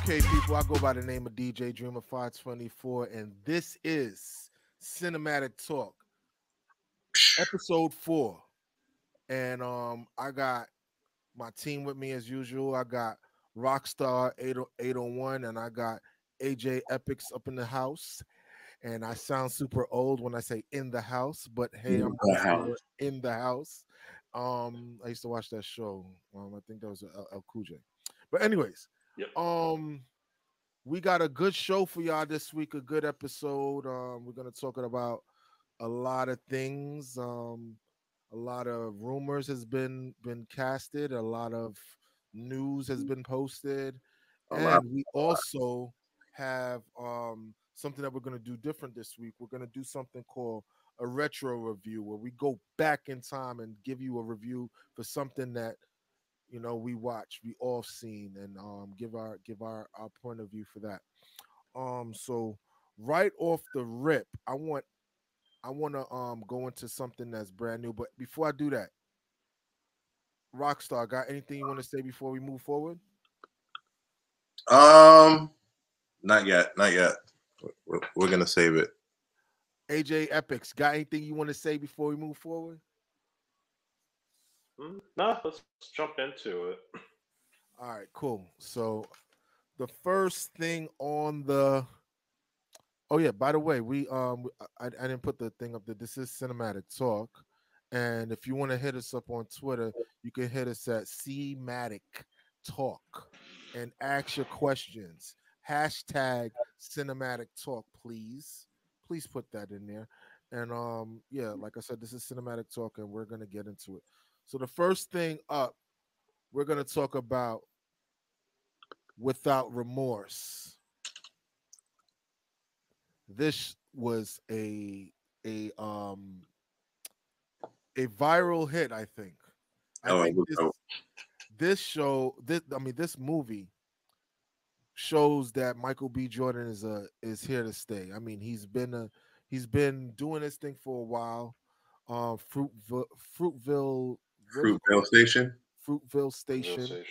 Okay, people, I go by the name of DJ Dreamer 524, and this is Cinematic Talk, Ep.04. And I got my team with me as usual. I got Rockstar 801, and I got AJ Epix up in the house. And I sound super old when I say in the house, but hey, I'm also in the house. I used to watch that show. I think that was El Cool J. But anyways, Yep. We got a good show for y'all this week, a good episode. We're gonna talk about a lot of things. A lot of rumors has been casted, a lot of news has been posted, and we also have something that we're gonna do different this week. We're gonna do something called a retro review, where we go back in time and give you a review for something that we watch, we all seen, and give our point of view for that. So right off the rip, I want to go into something that's brand new, but before I do that, Rockstar, got anything you want to say before we move forward? Not yet, not yet. We're gonna save it. AJ Epix, got anything you want to say before we move forward? No, let's jump into it. All right, cool. So the first thing on the by the way, I didn't put the thing up there. This is Cinematic Talk. And if you want to hit us up on Twitter, you can hit us at CMatic Talk and ask your questions. Hashtag Cinematic Talk, please. Please put that in there. And like I said, this is Cinematic Talk, and we're gonna get into it. So the first thing up, we're gonna talk about Without Remorse. This was a viral hit, I think. I think this movie shows that Michael B. Jordan is here to stay. I mean, he's been doing this thing for a while. Fruitville Station. Fruitville Station.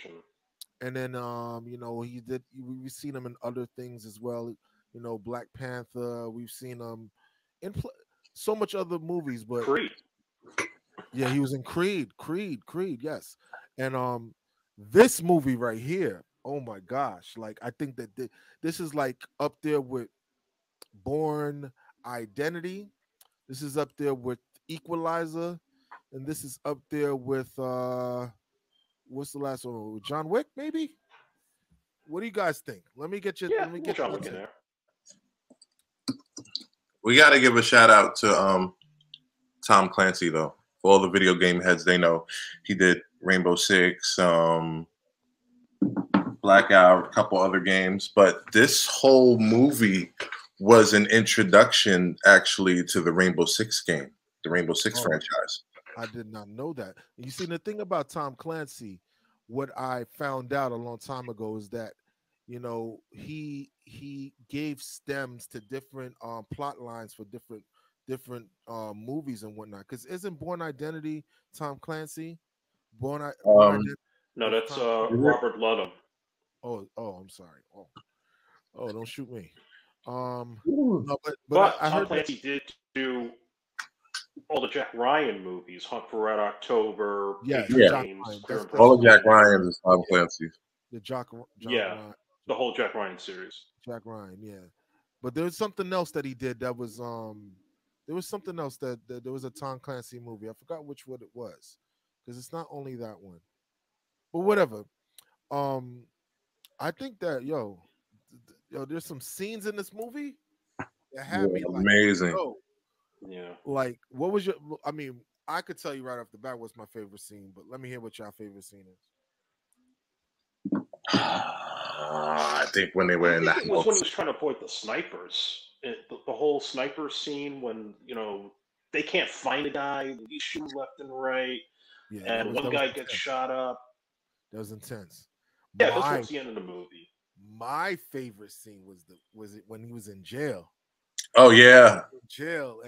And then we've seen him in other things as well. Black Panther. We've seen him in so much other movies, but Creed. Yeah, he was in Creed, yes. And this movie right here, oh my gosh, like I think that this is like up there with Born Identity. This is up there with Equalizer, and this is up there with what's the last one? John Wick, maybe? What do you guys think? Let me get John Wick in there. We got to give a shout out to Tom Clancy though. For all the video game heads, they know he did Rainbow Six, Blackout, a couple other games. But this whole movie was an introduction actually to the Rainbow Six game, the Rainbow Six franchise. I did not know that. You see, the thing about Tom Clancy, what I found out a long time ago is that he gave stems to different plot lines for different movies and whatnot. Because isn't Born Identity Tom Clancy? Born Identity. No, that's Robert Ludlum. Oh, I'm sorry. Oh, don't shoot me. No, but I Tom heard Clancy did do all the Jack Ryan movies, Hunt for Red October, all of Jack Ryan is Tom Clancy. The Jack Ryan. The whole Jack Ryan series. Jack Ryan, yeah. But there was something else that he did that was there was something else that there was a Tom Clancy movie. I forgot which one it was, because it's not only that one. But whatever. I think that there's some scenes in this movie that had me like amazing. Yeah. Like, what was your? I mean, I could tell you right off the bat what's my favorite scene, but let me hear what your favorite scene is. I think when they were in that. It was when he was trying to avoid the snipers. The whole sniper scene when they can't find a guy, he's shooting left and right, and one guy gets shot up. That was intense. Yeah, that's what's the end of the movie. My favorite scene was it when he was in jail. Oh yeah, in jail,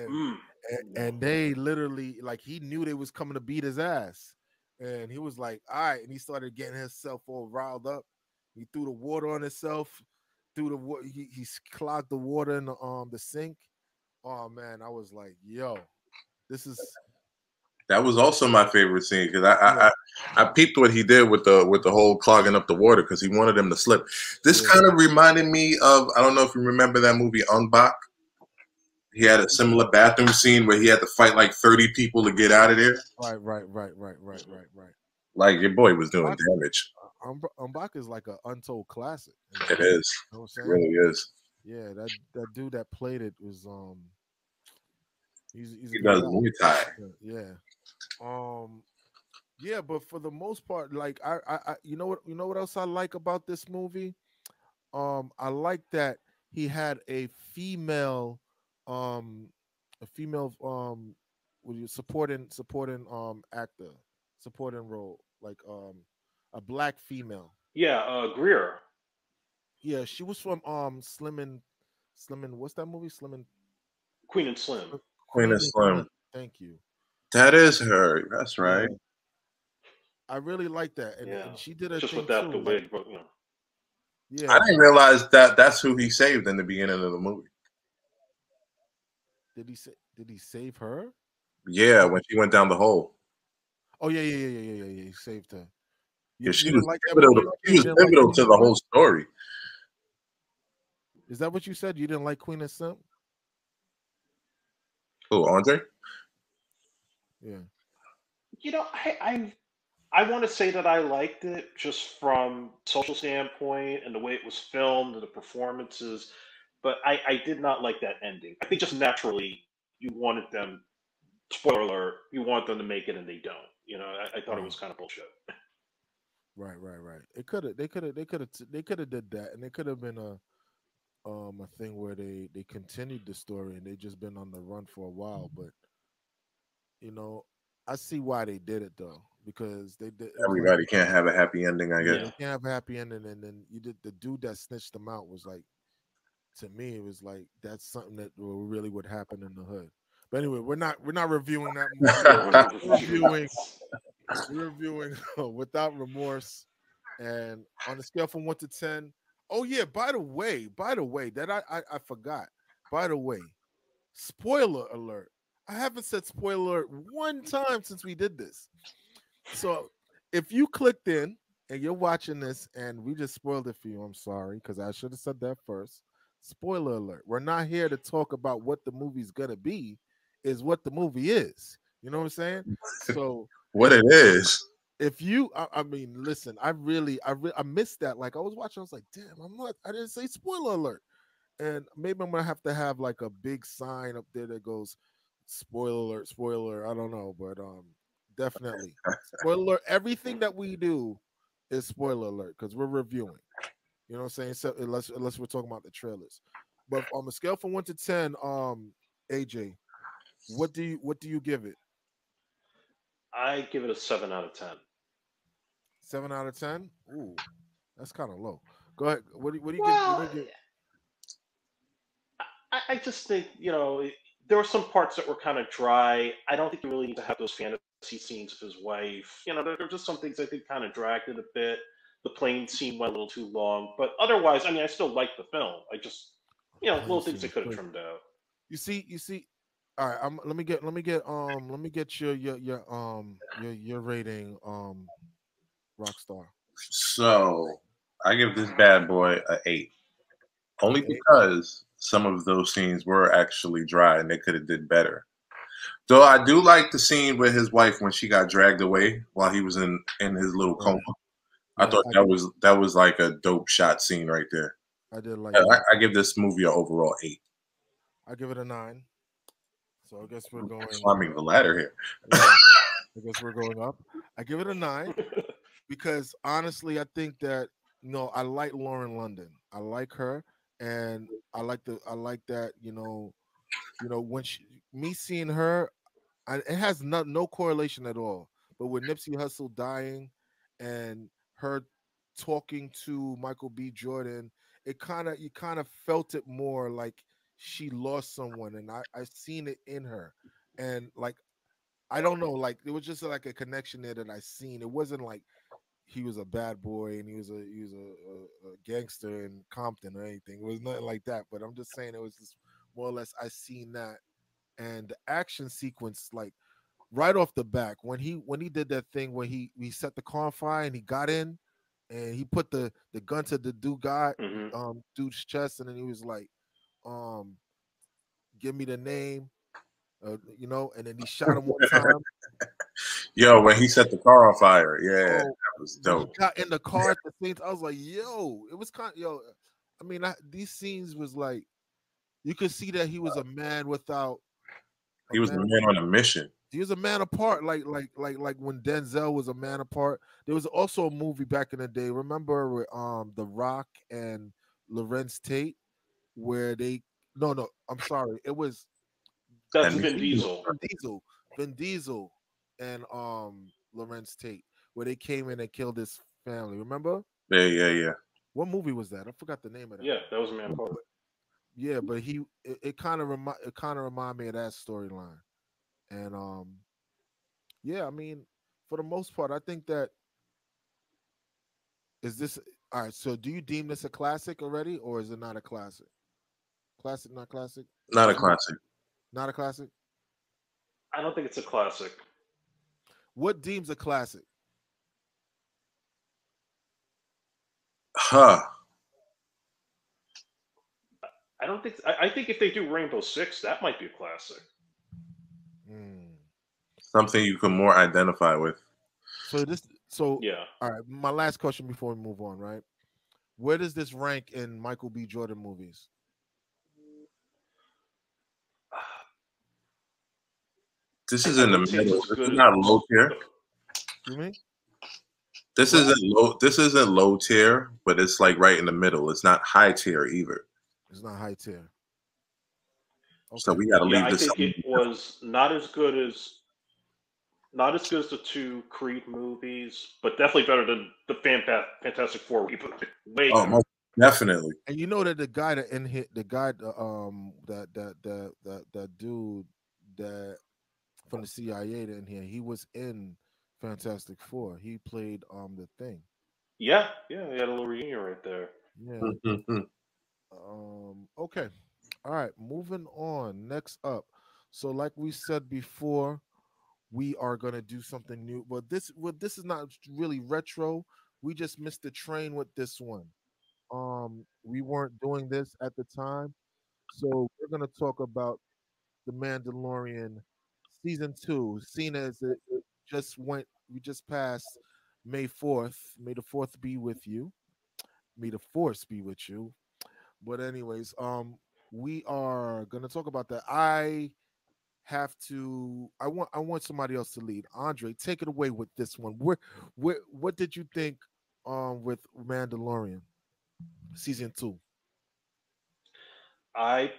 and they literally, like, he knew they was coming to beat his ass, and he was like, all right, and he started getting himself all riled up. He threw the water on himself. Threw the water. He clogged the water in the sink. Oh man, I was like, yo, this is. That was also my favorite scene because Yeah. I peeped what he did with the whole clogging up the water because he wanted him to slip. This kind of reminded me of, I don't know if you remember that movie Bak. He had a similar bathroom scene where he had to fight like 30 people to get out of there. Right. Like your boy was doing damage. Bak is like an untold classic. It is. You know what I'm saying? It really is. Yeah, that dude that played it was he's he does Muay Thai. Yeah, but for the most part, like I you know what else I like about this movie? I like that he had a female what you supporting actor, supporting role, like a black female. Yeah, Greer. Yeah, she was from Slim and what's that movie? Queen and Slim. Queen and Slim. Thank you. That is her. That's right. Yeah. I really like that, and she did a just thing without too, the wig, but you know. Yeah, I didn't realize that's who he saved in the beginning of the movie. Did he save her? Yeah, when she went down the hole. Oh yeah. He saved her. Yeah, she was pivotal to the whole story. Is that what you said? You didn't like Queen and Slim? Oh, Andre? Yeah. You know, I want to say that I liked it just from social standpoint and the way it was filmed and the performances, but I did not like that ending. I think just naturally you wanted them, spoiler alert, you want them to make it and they don't. You know, I thought it was kind of bullshit. Right. They could have did that, and it could have been a thing where they continued the story and they just been on the run for a while. But you know, I see why they did it though, because they did. Everybody can't have a happy ending, I guess. They can't have a happy ending, and then you did the dude that snitched them out was like, to me, it was like that's something that really would happen in the hood. But anyway, we're not reviewing that movie. we're reviewing Without Remorse, and on a scale from 1 to 10. Oh yeah, by the way, that I forgot. By the way, spoiler alert. I haven't said spoiler alert one time since we did this. So if you clicked in and you're watching this and we just spoiled it for you, I'm sorry, because I should have said that first. Spoiler alert. We're not here to talk about what the movie's gonna be, is what the movie is. You know what I'm saying? So what it is. If you, I mean, listen, I missed that. Like I was watching, I was like, damn, I didn't say spoiler alert. And maybe I'm gonna have to have like a big sign up there that goes spoiler alert. I don't know, but definitely spoiler alert. Everything that we do is spoiler alert because we're reviewing. You know what I'm saying? So unless we're talking about the trailers. But on a scale from 1 to 10, AJ, what do you give it? I give it a 7 out of 10. 7 out of 10? Ooh, that's kind of low. Go ahead. What do you give? I just think, you know, there were some parts that were kind of dry. I don't think you really need to have those fantasy scenes with his wife. You know, there are just some things I think kind of dragged it a bit. The plane scene went a little too long. But otherwise, I mean, I still like the film. I just, you know, little things they could have trimmed out. You see. All right, let me get your rating, Rockstar. So I give this bad boy an 8, only because some of those scenes were actually dry and they could have did better. Though I do like the scene with his wife when she got dragged away while he was in his little coma. I thought that was like a dope shot scene right there. I did like. I give this movie an overall 8. I give it a 9. So I guess we're going climbing the ladder here. I guess we're going up. I give it a 9 because honestly, I think that I like Lauren London. I like her, and I like that. When me seeing her, it has no correlation at all. But with Nipsey Hussle dying, and her talking to Michael B. Jordan, you kind of felt it more like she lost someone, and I seen it in her, and like I don't know, like it was just like a connection there that I seen. It wasn't like he was a bad boy and he was a gangster in Compton or anything. It was nothing like that. But I'm just saying it was just more or less I seen that, and the action sequence, like right off the back when he did that thing where he set the car on fire and he got in and he put the gun to the Hmm. dude's chest, and then he was like, um give me the name, and then he shot him one time. Yo, when he set the car on fire, yeah, Oh, that was when he dope. got in the car at the same time, I was like, yo, it was kind of yo. I mean, these scenes was like you could see that he was a man without a He was a man. man on a mission. He was a man apart, like when Denzel was a man apart. There was also a movie back in the day. Remember, with, The Rock and Lorenz Tate, where they no, I'm sorry, it was That's And Vin Diesel, Diesel. Vin Diesel, and Lorenz Tate, where they came in and killed his family. Remember yeah. what movie was that? I forgot the name of that. Yeah, that was a man apart. Yeah, but it kind of remind me of that storyline, and yeah, I mean, for the most part, I think that is this all right. So, do you deem this a classic already, or is it not a classic? Classic, not classic. Not a What you classic. not a classic? I don't think it's a classic. What deems a classic? Huh. I don't think. I think if they do Rainbow Six, that might be a classic. Hmm. Something you can more identify with. So so Yeah. all right. My last question before we move on, right? Where does this rank in Michael B. Jordan movies? This is I in the wouldn't say it's middle. as This good is as not low tier. the. You mean? This What? isn't low. This isn't low tier, but it's like right in the middle. It's not high tier either. It's not high tier. So Okay. we got to Yeah, leave I this. think it was not as good as the two Creed movies, but definitely better than the Fantastic Four reboot. Way Oh, better. most definitely. And you know that the guy that in hit the guy that dude that from the CIA that in here, he was in Fantastic Four. He played the thing. Yeah, yeah, we had a little reunion right there. Yeah. Mhm. Okay. All right, moving on. Next up. So like we said before, we are gonna do something new. But this is not really retro. We just missed the train with this one. We weren't doing this at the time. So we're gonna talk about the Mandalorian season two, seen as it just went we just passed May 4th. May the fourth be with you. May the force be with you. But anyways, we are gonna talk about that. I want somebody else to lead. Andre, take it away with this one. What did you think with Mandalorian season two? I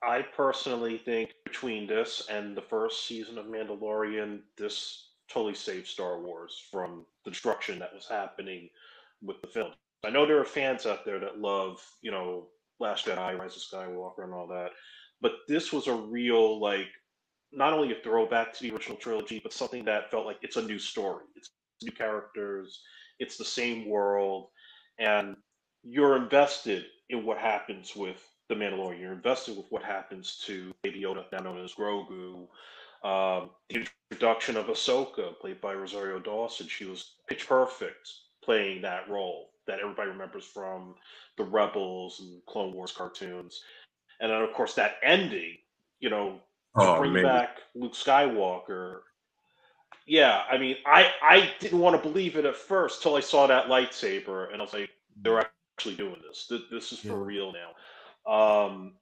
I personally think between this and the first season of Mandalorian, this totally saved Star Wars from the destruction that was happening with the film. I know there are fans out there that love, Last Jedi, Rise of Skywalker, and all that, but this was a real, like, not only a throwback to the original trilogy, but something that felt like it's a new story. It's new characters, it's the same world, and you're invested in what happens with the Mandalorian. You're invested with what happens to Baby Yoda, now known as Grogu. The introduction of Ahsoka, played by Rosario Dawson, she was pitch perfect playing that role that everybody remembers from the Rebels and Clone Wars cartoons. And then, of course, that ending, you know, to Oh bring man. back Luke Skywalker. Yeah, I mean, I didn't want to believe it at first till I saw that lightsaber, and I was like, they're actually doing this. This is for Yeah. real now. Um,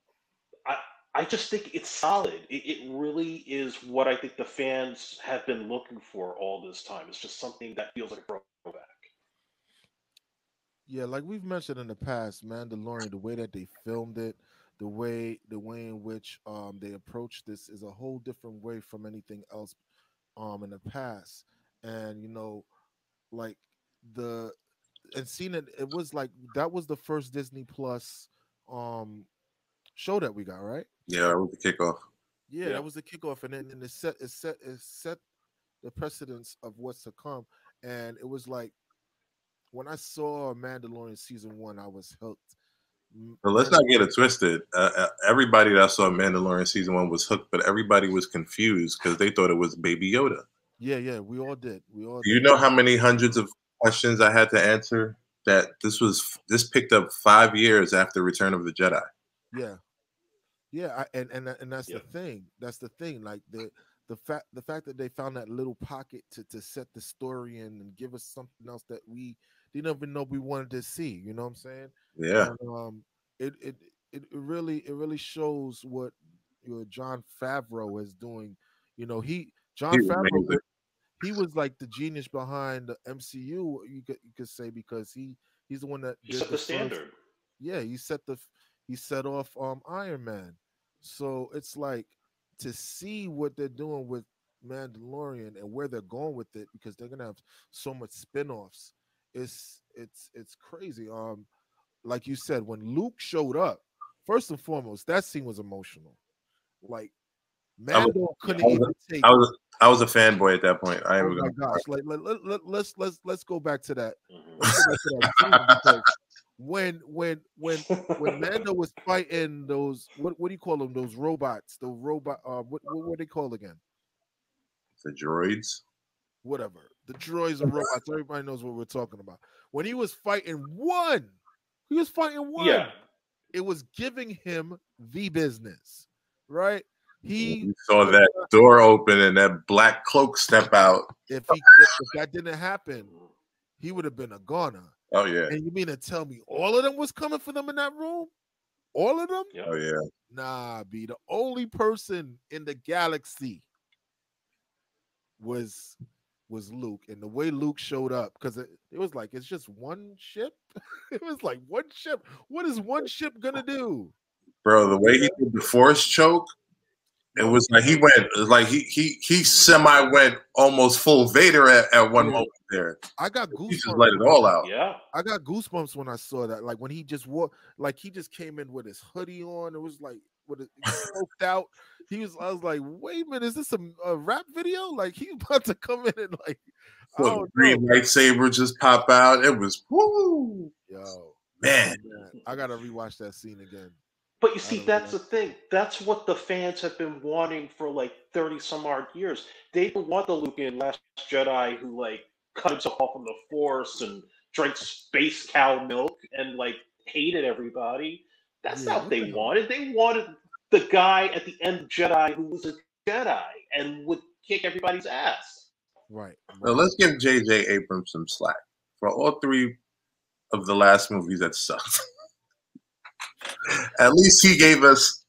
I I just think it's solid. It really is what I think the fans have been looking for all this time. It's just something that feels like a throwback. Yeah, like we've mentioned in the past, Mandalorian, the way that they filmed it, the way in which they approach this is a whole different way from anything else in the past. And like the and seeing it was like that was the first Disney Plus um show that we got, right? Yeah, that was the kickoff. Yeah, Yeah. that was the kickoff, and then it set the precedence of what's to come. And it was like when I saw Mandalorian season 1, I was hooked. But let's not get it twisted. Everybody that saw Mandalorian season 1 was hooked, but everybody was confused because they thought it was Baby Yoda. Yeah, we all did. Do you know how many hundreds of questions I had to answer? That this picked up 5 years after Return of the Jedi. Yeah, and that's the thing. That's the thing. Like the fact that they found that little pocket to set the story in and give us something else that we didn't even know we wanted to see. You know what I'm saying? Yeah. And it really shows what John Favreau is doing. John Favreau, he was like the genius behind the MCU. You could say, because he's the one that did set the standard. Yeah, he set off Iron Man. So it's like, to see what they're doing with Mandalorian and where they're going with it, because they're gonna have so much spin-offs. It's crazy. Like you said, when Luke showed up, first and foremost, that scene was emotional. Like, Mando couldn't even take. I was a fanboy at that point. Oh my gosh! Like, let's go back to that. Let's go back to that scene, because when Mando was fighting those, what do you call them? Those robots, the robot. What are they called again? The droids. Whatever. The droids and robots. Everybody knows what we're talking about. When he was fighting one, Yeah. It was giving him the business, right? He saw that door open and that black cloak step out. If that didn't happen, he would have been a goner. Oh yeah. And you mean to tell me all of them was coming for them in that room? All of them? Yep. Oh yeah. Nah, B. The only person in the galaxy was Luke, and the way Luke showed up, because it was like, it's just one ship. It was like, one ship. What is one ship gonna do, bro? The way he did the force choke, it was like he semi went almost full Vader at one moment there. I got goosebumps. He just let it all out. Yeah, I got goosebumps when I saw that. Like, when he just wore, like, he just came in with his hoodie on. It was like, with it smoked out. I was like, wait a minute, is this a rap video? Like, he about to come in and like, green lightsaber just pop out. It was woo. Yo, man, I gotta rewatch that scene again. But you see, that's the thing. That's what the fans have been wanting for like 30 some odd years. They don't want the Luke in Last Jedi who like cut himself off from the Force and drank space cow milk and like hated everybody. That's not what they wanted. They wanted the guy at the end of Jedi who was a Jedi and would kick everybody's ass. Right. Now let's give J.J. Abrams some slack for all 3 of the last movies that sucked. At least he gave us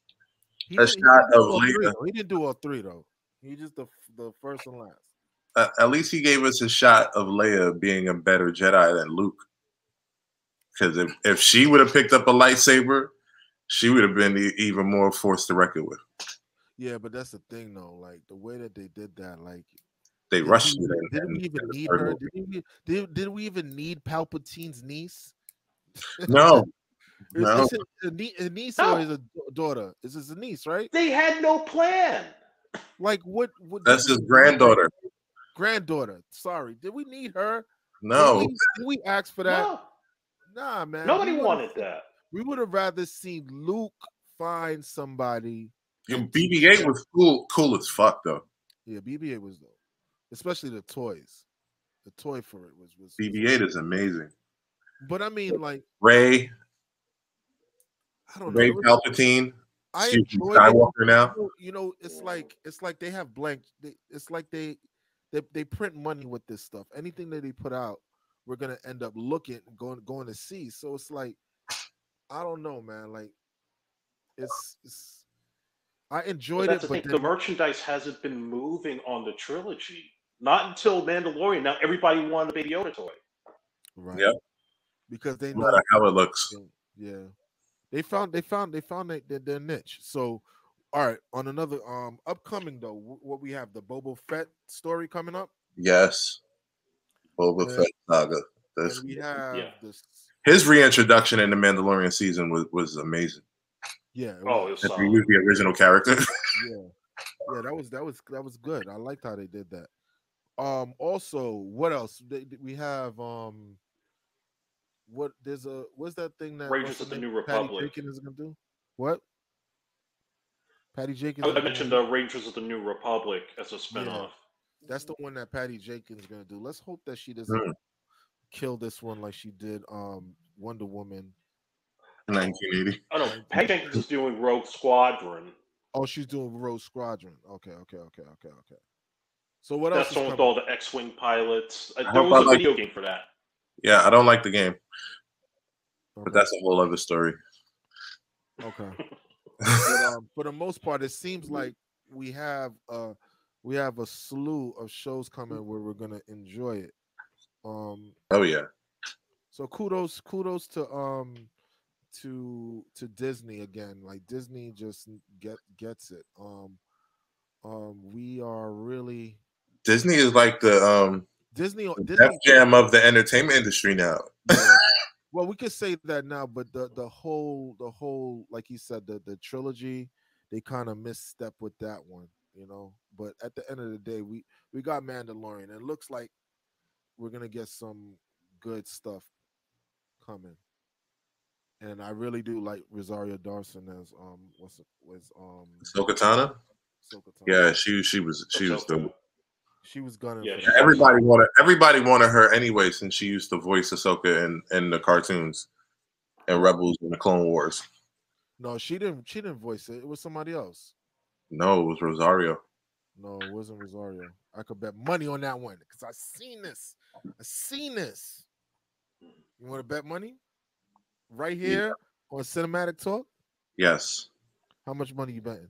a shot of Leia. He didn't do all 3 though. He just the first and last. At least he gave us a shot of Leia being a better Jedi than Luke. Because if she would have picked up a lightsaber, she would have been even more forced to reckon with. Yeah, but that's the thing though. Like, the way that they did that, like, they rushed it. Did we even need her? Did we even need Palpatine's niece? No. Is it a niece or is it a daughter? Is this a niece, right? They had no plan. Like, what that's his granddaughter. Granddaughter. Sorry. Did we need her? No. Did we ask for that? No. Nah, man. Nobody wanted that. We would have rather seen Luke find somebody. BB-8 was cool as fuck though. Yeah, BB-8 was though. Especially the toys. The toy for it was BB-8 is amazing. But I mean, like, Rey. I don't know. Rey Palpatine. I enjoy Skywalker now. You know, it's like they have blank. It's like they print money with this stuff. Anything that they put out, we're gonna end up going to see. So it's like, I don't know, man. Like, it's I enjoyed it, but the merchandise hasn't been moving on the trilogy. Not until Mandalorian. Now everybody wanted a Baby Yoda toy. Right. Yep. Because they no know matter how it looks. Yeah. They found their niche. So, all right, on another upcoming though, what we have, the Boba Fett story coming up. Yes, Boba Fett saga. And we have this. His reintroduction in the Mandalorian season was amazing. Yeah. It was he was the original character. Yeah, that was good. I liked how they did that. Also, what else? We have what's that thing that what's Rangers the of the name? New Patty Republic. Jenkins is gonna do? What? Patty Jenkins I is mentioned doing. Rangers of the New Republic as a Yeah, spinoff. that's the one that Patty Jenkins is gonna do. Let's hope that she doesn't Hmm. kill this one like she did Wonder Woman. 1980. Oh no, 19. Patty Jenkins is doing Rogue Squadron. Oh, she's doing Rogue Squadron. Okay. So what else That's is the one with coming? all the X-wing pilots. I There hope was I a like. video game for that. Yeah, I don't like the game, but Okay. that's a whole other story. Okay. But for the most part, it seems like we have a slew of shows coming where we're gonna enjoy it. Oh yeah, So kudos to Disney again. Like Disney just gets it. We are really Disney is like the Def Disney. Jam of the entertainment industry now. Yeah. Well, we could say that now, but the whole like you said, the trilogy, they kind of misstep with that one, you know. But at the end of the day, we got Mandalorian. And it looks like we're gonna get some good stuff coming. And I really do like Rosario Dawson as Ahsoka. Ahsoka Tano. Yeah, she was Ahsoka. the She was gunning Yeah, for she that. was. everybody wanted her anyway since she used to voice Ahsoka in the cartoons and Rebels and the Clone Wars. No, she didn't voice it. It was somebody else. No, it was Rosario. No, it wasn't Rosario. I could bet money on that one because I seen this. I seen this. You want to bet money? Right Yeah. here on Cinematic Talk? Yes. How much money you betting?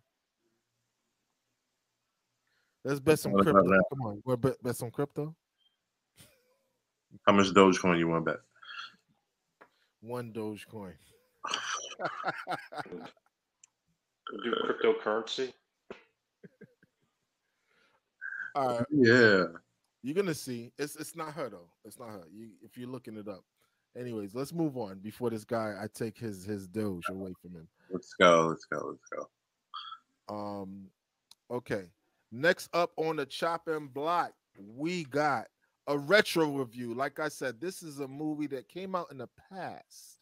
Let's bet some What about crypto. that? Come on. Want to bet some crypto? How much Dogecoin you want to bet? One Dogecoin. Do cryptocurrency. All right. Yeah. You're gonna see. It's not her though. It's not her. If you're looking it up. Anyways, let's move on before this guy I take his Doge away from him. Let's go. Okay. Next up on the chopping block, we got a retro review. Like I said, this is a movie that came out in the past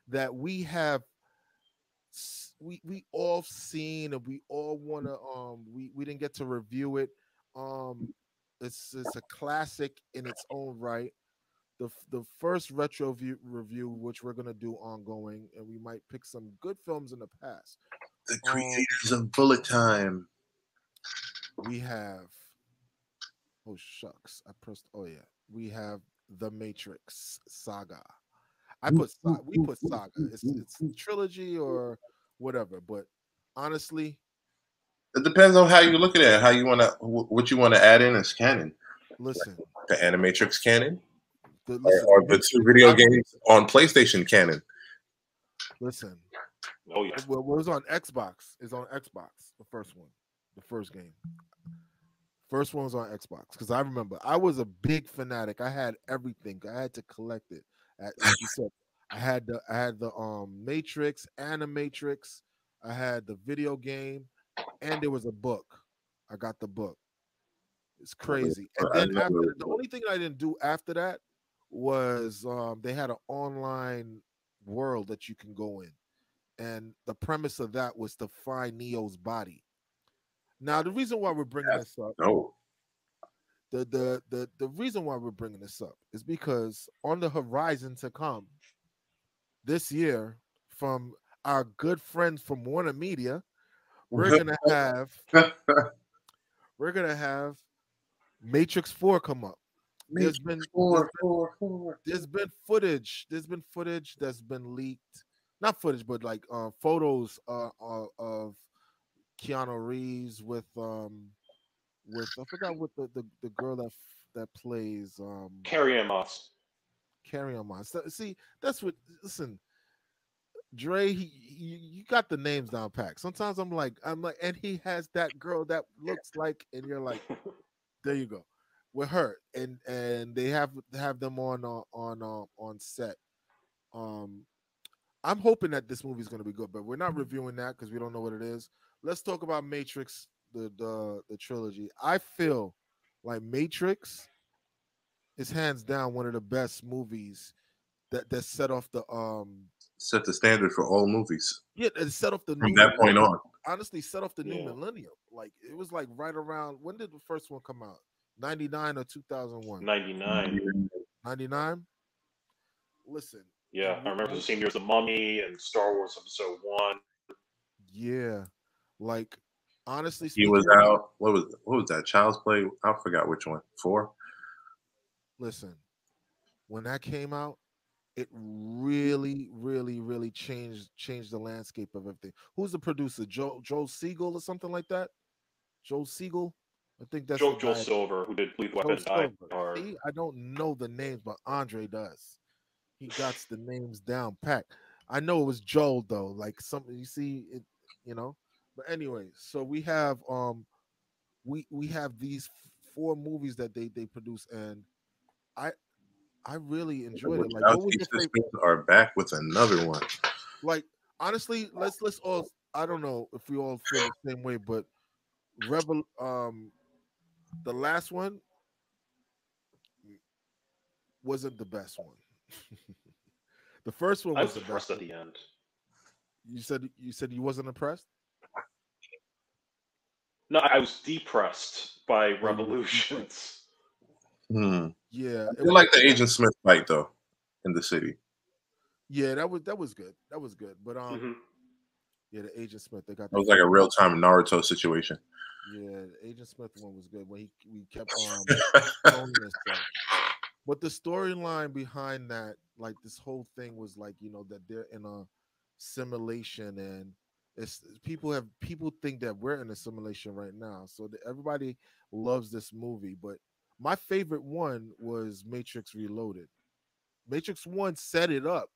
that we have we all seen and we all want to we didn't get to review it. It's a classic in its own right. The first retro review, which we're gonna do ongoing, and we might pick some good films in the past. The creators of Bullet Time. We have oh shucks, I pressed oh yeah. We have The Matrix Saga. We put Saga. It's trilogy or whatever, but honestly, It depends on how you look at it, how you want to, what you want to add in as canon. listen, The Animatrix canon, listen, or the two video games on PlayStation canon. listen. Oh yeah. Well, what was on Xbox is on Xbox. The first one, the first game. First one was on Xbox because I remember I was a big fanatic. I had everything. I had to collect it. Like you said, I had the Matrix, Animatrix. I had the video game, and there was a book. I got the book. It's crazy. And then after the only thing I didn't do after that was they had an online world that you can go in, and the premise of that was to find Neo's body. Now, the reason why we're bringing this up, No. the reason why we're bringing this up is because on the horizon to come this year, from our good friends from Warner Media, we're gonna have Matrix 4 come up. There's been footage. There's been footage that's been leaked. Not footage, but like photos of Keanu Reeves with I forgot what the girl that plays Carrie-Anne Moss. Carry On. See, that's what. Listen, Dre, you got the names down packed. Sometimes I'm like, and he has that girl that looks like, and you're like, there you go, with her, and they have them on set. I'm hoping that this movie is going to be good, but we're not reviewing that because we don't know what it is. Let's talk about Matrix, the trilogy. I feel like Matrix is hands down one of the best movies that set off the Set the standard for all movies yeah, it set off the from new that point millennium. on. Honestly, set off the new Yeah. millennium. Like it was like right around, when did the first one come out? 99 or 2001? 99. 99. Listen, Yeah, and I remember the same year as The Mummy and Star Wars Episode 1. yeah, like honestly He was speaking, out. What was that? Child's Play. I forgot which one. 4. listen, when that came out, it really, really, really changed the landscape of everything. Who's the producer? Joe Siegel or something like that? Joe Siegel? I think that's the Joel guy. Silver, who did Lethal Joe Weapon, Die Silver. Hard. See, I don't know the names, but Andre does. He got the names down packed. I know it was Joel though. Like something you see it, you know. But anyway, so we have these four movies that they produce, and I I really The enjoyed it. Like, what was Wachowski your favorite? sisters are back with another one. Like, honestly, let's all. I don't know if we all feel the same way, but Rebel, the last one wasn't the best one. The first one I was was the best depressed at one. the end. You said you wasn't impressed. No, I was depressed by Oh, you were depressed. Revolutions. Hmm. Yeah, I it feel was. like the Agent Smith fight though in the city. Yeah, that was good. That was good. But Hmm. yeah, the Agent Smith, they got It the was like fight. a real time Naruto situation. Yeah, the Agent Smith one was good when we kept cloning himself. But the storyline behind that, like this whole thing was like, that they're in a simulation, and people think that we're in a simulation right now. So everybody loves this movie, but my favorite one was Matrix Reloaded. Matrix 1 set it up.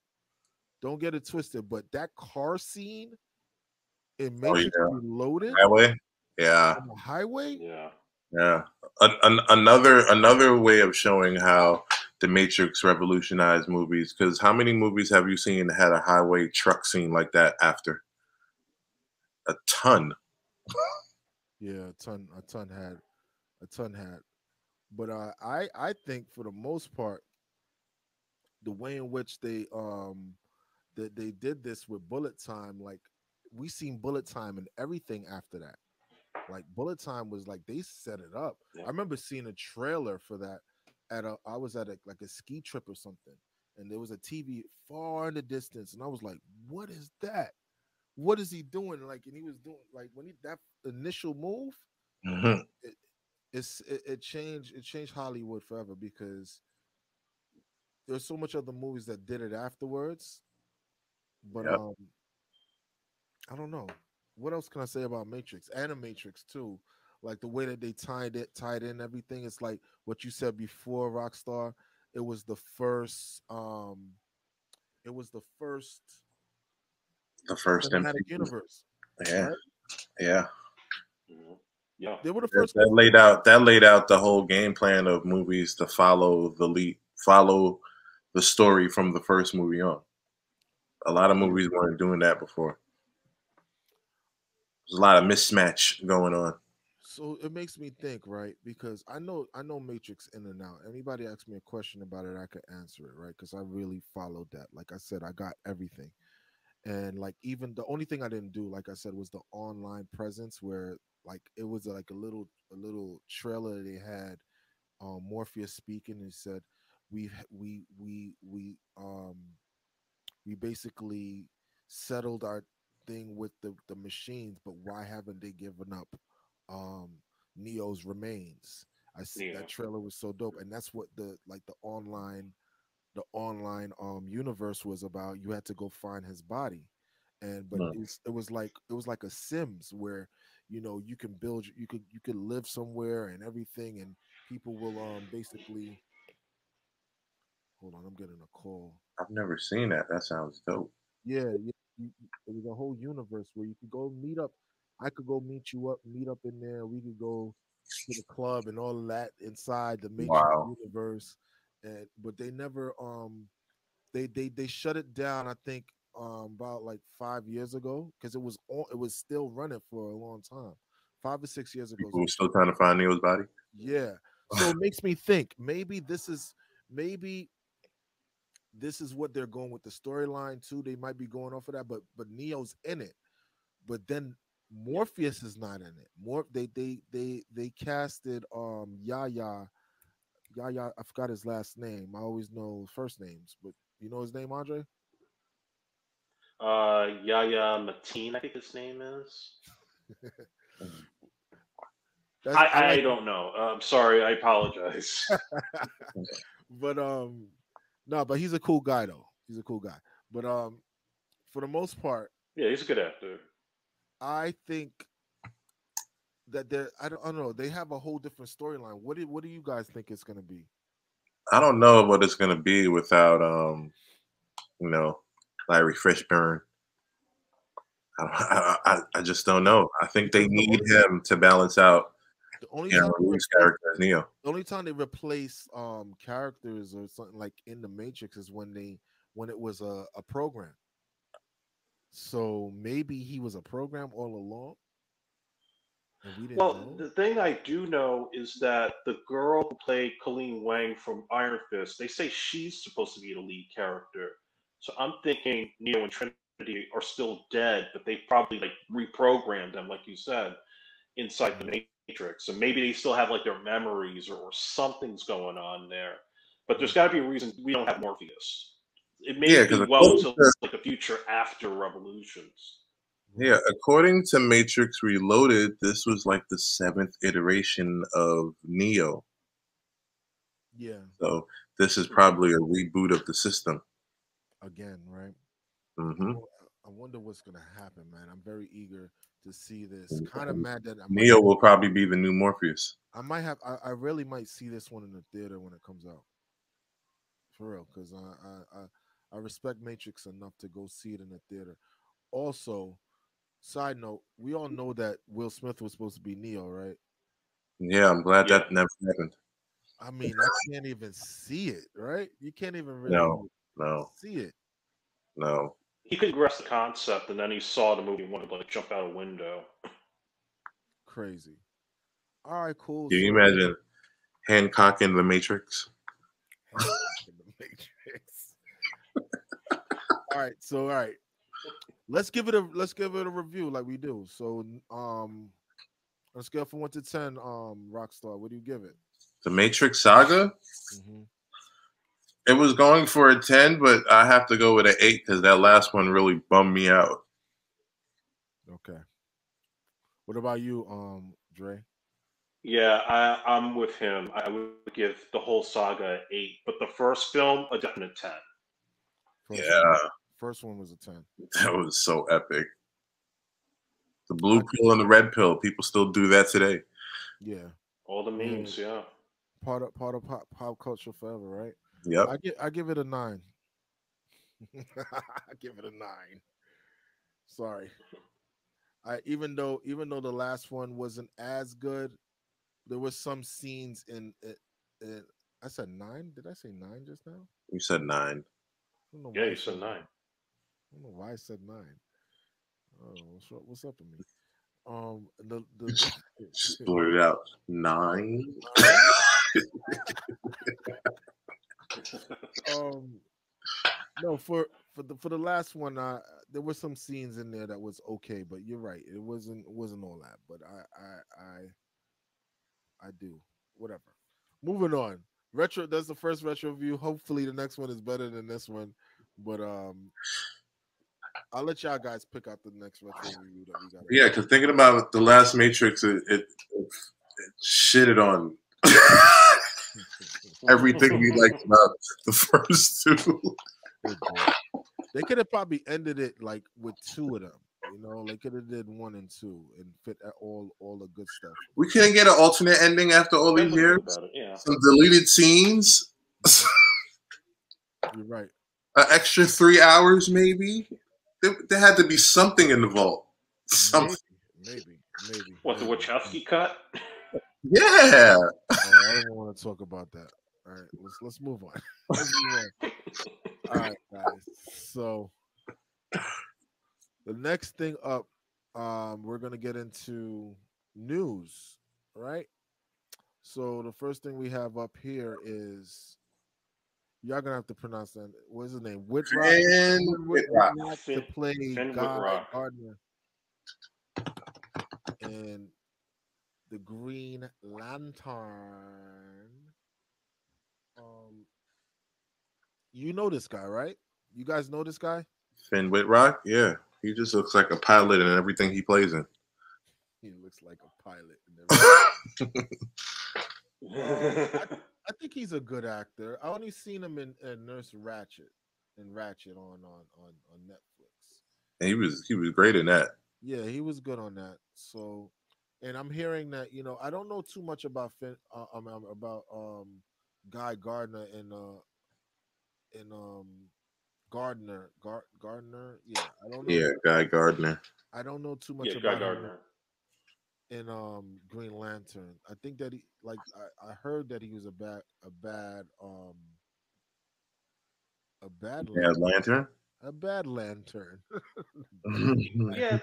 Don't get it twisted, but that car scene in Oh Matrix yeah, Reloaded that way. Yeah, on the highway, Yeah. yeah. Another way of showing how the Matrix revolutionized movies. Because how many movies have you seen that had a highway truck scene like that after? A ton. yeah, a ton had. But I think for the most part, the way in which they did this with Bullet Time, like we seen Bullet Time and everything after that. Like Bullet Time was like they set it up. Yeah. I remember seeing a trailer for that I was at like a ski trip or something, and there was a TV far in the distance, and I was like, "What is that? What is he doing?" Like, and he was doing like when he that initial move, Hmm. it, it changed Hollywood forever because there's so much other movies that did it afterwards. But Yep. I don't know. What else can I say about Matrix and a Matrix too? Like the way that they tied in everything. It's like what you said before, Rockstar. It was the first. It was the first The first cinematic MCU. universe, Yeah, right? yeah. Hmm. Yeah. They were the That, first that ones. laid out the whole game plan of movies to follow the story from the first movie on. A lot of Yeah. movies weren't doing that before. There's a lot of mismatch going on. So it makes me think, right? Because I know Matrix in and out. Anybody ask me a question about it, I could answer it, right? Because I really followed that. Like I said, I got everything. And like even the only thing I didn't do, like I said, was the online presence where like it was like a little trailer they had Morpheus speaking, and he said we we we we um we basically settled our thing with the machines, but why haven't they given up um Neo's remains? That Yeah. trailer was so dope, and that's what the online universe was about. You had to go find his body, and but Mm. it was like a Sims where you can build, you could live somewhere and everything, and people will basically. Hold on, I'm getting a call. I've never seen that. That sounds dope. Yeah, yeah. It was a whole universe where you could go meet up. I could go meet up in there. We could go to the club and all of that inside the Matrix Wow. universe, and but they never they shut it down. I think about like 5 years ago because it was still running for a long time. 5 or 6 years ago, People were still trying to find Neo's body. yeah. So it makes me think maybe this is maybe this is what they're going with the storyline too. They might be going off of that, but Neo's in it. But then Morpheus is not in it. They casted Yaya. I forgot his last name. I always know first names, but you know his name, Andre? Yaya Mateen, I think his name is. That's I I like don't know. I'm sorry. I apologize. but no, but he's a cool guy though. He's a cool guy. But for the most part, Yeah, he's a good actor. I think that I don't know, they have a whole different storyline. What do you guys think it's gonna be? I don't know what it's gonna be without you know, Larry Fishburne. I just don't know. I think they Because need him to balance out the only time Cameron they Diaz's replace character as Neo. the only time they replace characters or something like in the Matrix is when it was a program. So maybe he was a program all along and we didn't Well, know. the thing I do know is that the girl who played Colleen Wang from Iron Fist, they say she's supposed to be the lead character. So I'm thinking Neo and Trinity are still dead, but they probably like reprogrammed them, like you said, inside the Mhm. Matrix. So maybe they still have like their memories or something's going on there. But there's Mhm. got to be a reason we don't have Morpheus. It may Yeah, because be well according into to like a future after Revolutions. yeah, Right. according to Matrix Reloaded, this was like the seventh iteration of Neo. Yeah. So this is Hmm. probably a reboot of the system. Again, right? I, Hmm wo- I wonder what's gonna happen, man. I'm very eager to see this. Kind of mad that Neo will probably be the new Morpheus. I really might see this one in the theater when it comes out. For real, because I respect Matrix enough to go see it in the theater. Also, side note, we all know that Will Smith was supposed to be Neo, right? Yeah, I'm glad Yeah. that never happened. I mean, I can't even see it, right? You can't even really No, no, see it. no. He couldn't grasp the concept, and then he saw the movie and wanted to like jump out a window. Crazy. All right, cool. Can you So, imagine Hancock in the Matrix? Hancock in the Matrix. All right. Let's give it a review like we do. So, on a scale from 1 to 10, Rockstar, what do you give it? The Matrix Saga? Hmm. It was going for a 10, but I have to go with an 8 because that last one really bummed me out. Okay. What about you, Dre? Yeah, I'm with him. I would give the whole saga an 8, but the first film a definite 10. First one, Yeah, first one was a 10. that was so epic. The blue I pill and the red pill. People still do that today. Yeah, All the yeah. memes, yeah. Part of pop culture forever, right? Yep. I give it a 9. I give it a 9. Sorry. I even though the last one wasn't as good, there was some scenes in it. I said 9. Did I say 9 just now? You said 9. I don't know Yeah, why I you said said 9. 9. I don't know why I said 9. Oh, what's up with me? The Just blurt it out. 9. 9. Um, no, for the last one, there were some scenes in there that was okay, but you're right, it wasn't all that. But I do whatever. Moving on. Retro. That's the first retro review. Hopefully, the next one is better than this one. But I'll let y'all guys pick out the next retro review that we gotta Yeah, do. because thinking about the last Matrix, it shitted on everything we liked about the first two. It did. They could have probably ended it like with two of them. Like could have did 1 and 2 and fit all the good stuff. We couldn't get an alternate ending after all I these would think years. about it, yeah. Some deleted scenes, Mhm. You're right. an extra 3 hours, maybe. There had to be something in the vault. Something. Maybe, What, the maybe. Wachowski cut? Yeah. I don't want to talk about that. All right, let's move on. Let's move on. All right, guys. So the next thing up, we're gonna get into news, right? So the first thing we have up here is Y'all gonna have to pronounce that. What's his name? Wittrock. Finn Wittrock. Wittrock to Finn, play Finn Guy Wittrock. Gardner and the Green Lantern. You know this guy, right? You guys know this guy? Finn Wittrock, yeah. He just looks like a pilot in everything he plays in. He looks like a pilot and everything. I think he's a good actor. I only seen him in Nurse Ratched on Netflix. And he was great in that. Yeah, he was good on that. So, and I'm hearing that I don't know too much about Guy Gardner and Gardner. Yeah, I don't know. Yeah, Guy Gardner. I don't know too much Guy about Gardner. him in Green Lantern. I think that he I heard that he was a bad Lantern. A bad lantern. Yeah,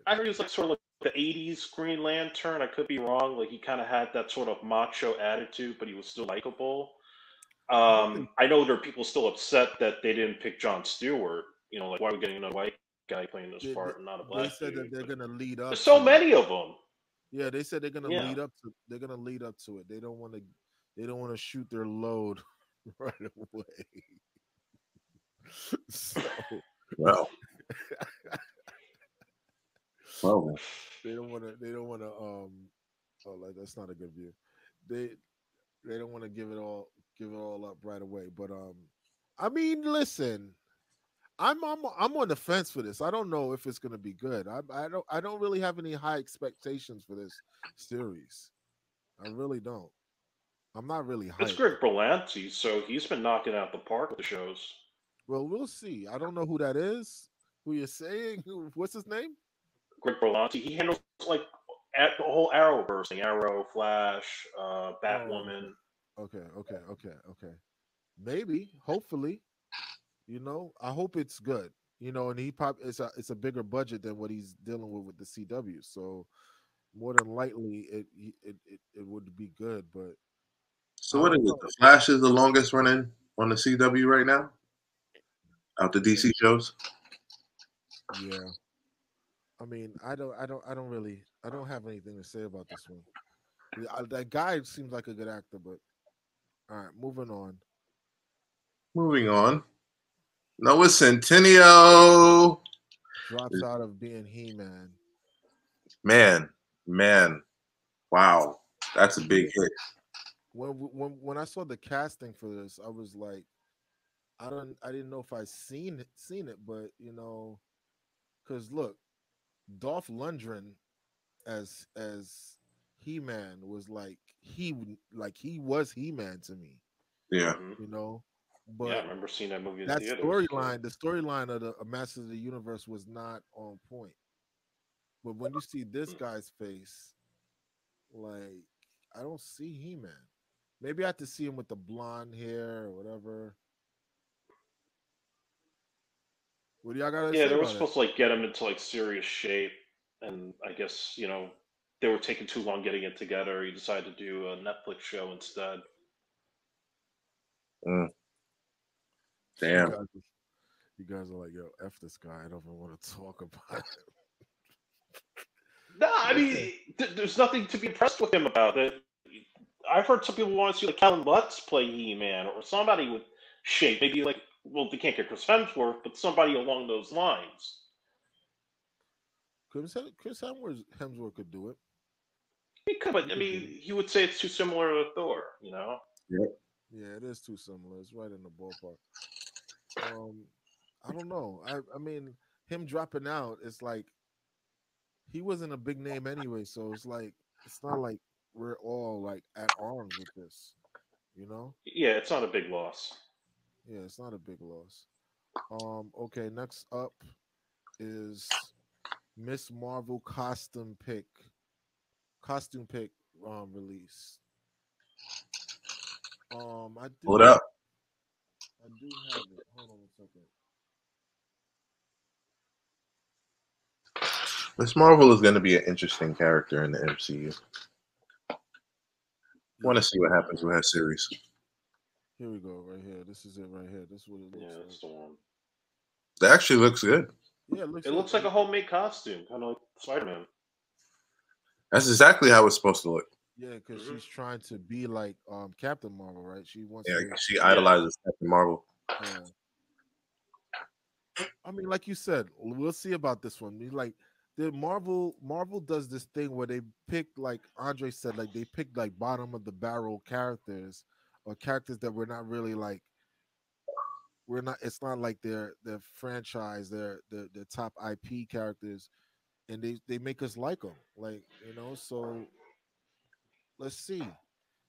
I heard he was like sort of like the '80s Green Lantern. I could be wrong. Like he kind of had that sort of macho attitude, but he was still likable. I know there are people still upset that they didn't pick Jon Stewart. Like why are we getting another white guy playing this part and not a black They said dude? that they're gonna lead up. There's so many of them. Yeah, they said they're gonna lead up to. They're gonna lead up to it. They don't want to. They don't want to shoot their load right away. So, well, they don't want to. They don't want to. Oh, like that's not a good view. They don't want to give it all up right away. But I mean, listen, I'm on the fence for this. I don't know if it's gonna be good. I don't really have any high expectations for this series. I really don't. I'm not really hyped. It's Greg Berlanti, so he's been knocking out the park with the shows. Well, we'll see. I don't know who that is. Who you're saying? What's his name? Greg Berlanti. He handles like the whole Arrowverse thing: Arrow, Flash, Batwoman. Okay. Maybe, hopefully, I hope it's good. And it's a bigger budget than what he's dealing with the CW. So more than likely, it would be good. But so what is it? The Flash is the longest running on the CW right now, out the DC shows. Yeah. I mean, I don't have anything to say about this one. That guy seems like a good actor, but all right, moving on. Noah Centineo drops out of being He-Man. Man, wow, that's a big hit. When I saw the casting for this, I was like, I didn't know if I seen it, but because look, Dolph Lundgren as He-Man was like he was He-Man to me. Yeah. But yeah, I remember seeing that movie. That storyline, the storyline of the Masters of the Universe was not on point. But when you see this guy's face, like I don't see He-Man. Maybe I have to see him with the blonde hair or whatever. What do y'all got to say? Yeah, they were supposed to like get him into like serious shape, and I guess they were taking too long getting it together. He decided to do a Netflix show instead. Damn. You guys are like, yo, F this guy. I don't even want to talk about it. No, I mean, there's nothing to be impressed with him about it. I've heard some people want to see like Callum Lutz play He-Man or somebody with shape. Maybe like, well, they can't get Chris Hemsworth, but somebody along those lines. Chris Hemsworth could do it. He could, but I mean, he would say it's too similar to Thor, Yep. Yeah, it is too similar. It's right in the ballpark. I don't know. I mean, him dropping out, it's like he wasn't a big name anyway, so it's not like we're all like at arms with this, Yeah, it's not a big loss. Yeah, it's not a big loss. Okay, next up is Miss Marvel costume pick release. Hold up. I do have it. Hold on a second. Miss Marvel is going to be an interesting character in the MCU. I want to see what happens with her series. Here we go, right here. This is it right here. This is what it looks Yeah, like. that's the one. That actually looks good. Yeah, it looks It good. looks like a homemade costume, kind of like Spider-Man. That's exactly how it's supposed to look. Yeah, because Hmm. she's trying to be like Captain Marvel, right? She wants Yeah, to. she Yeah. idolizes Captain Marvel. Yeah. I mean, like you said, we'll see about this one. Like the Marvel does this thing where they pick, like Andre said, like they pick like bottom of the barrel characters or characters that we're not really like. We're not. It's not like their franchise, their top IP characters, and they make us like them. Like so let's see.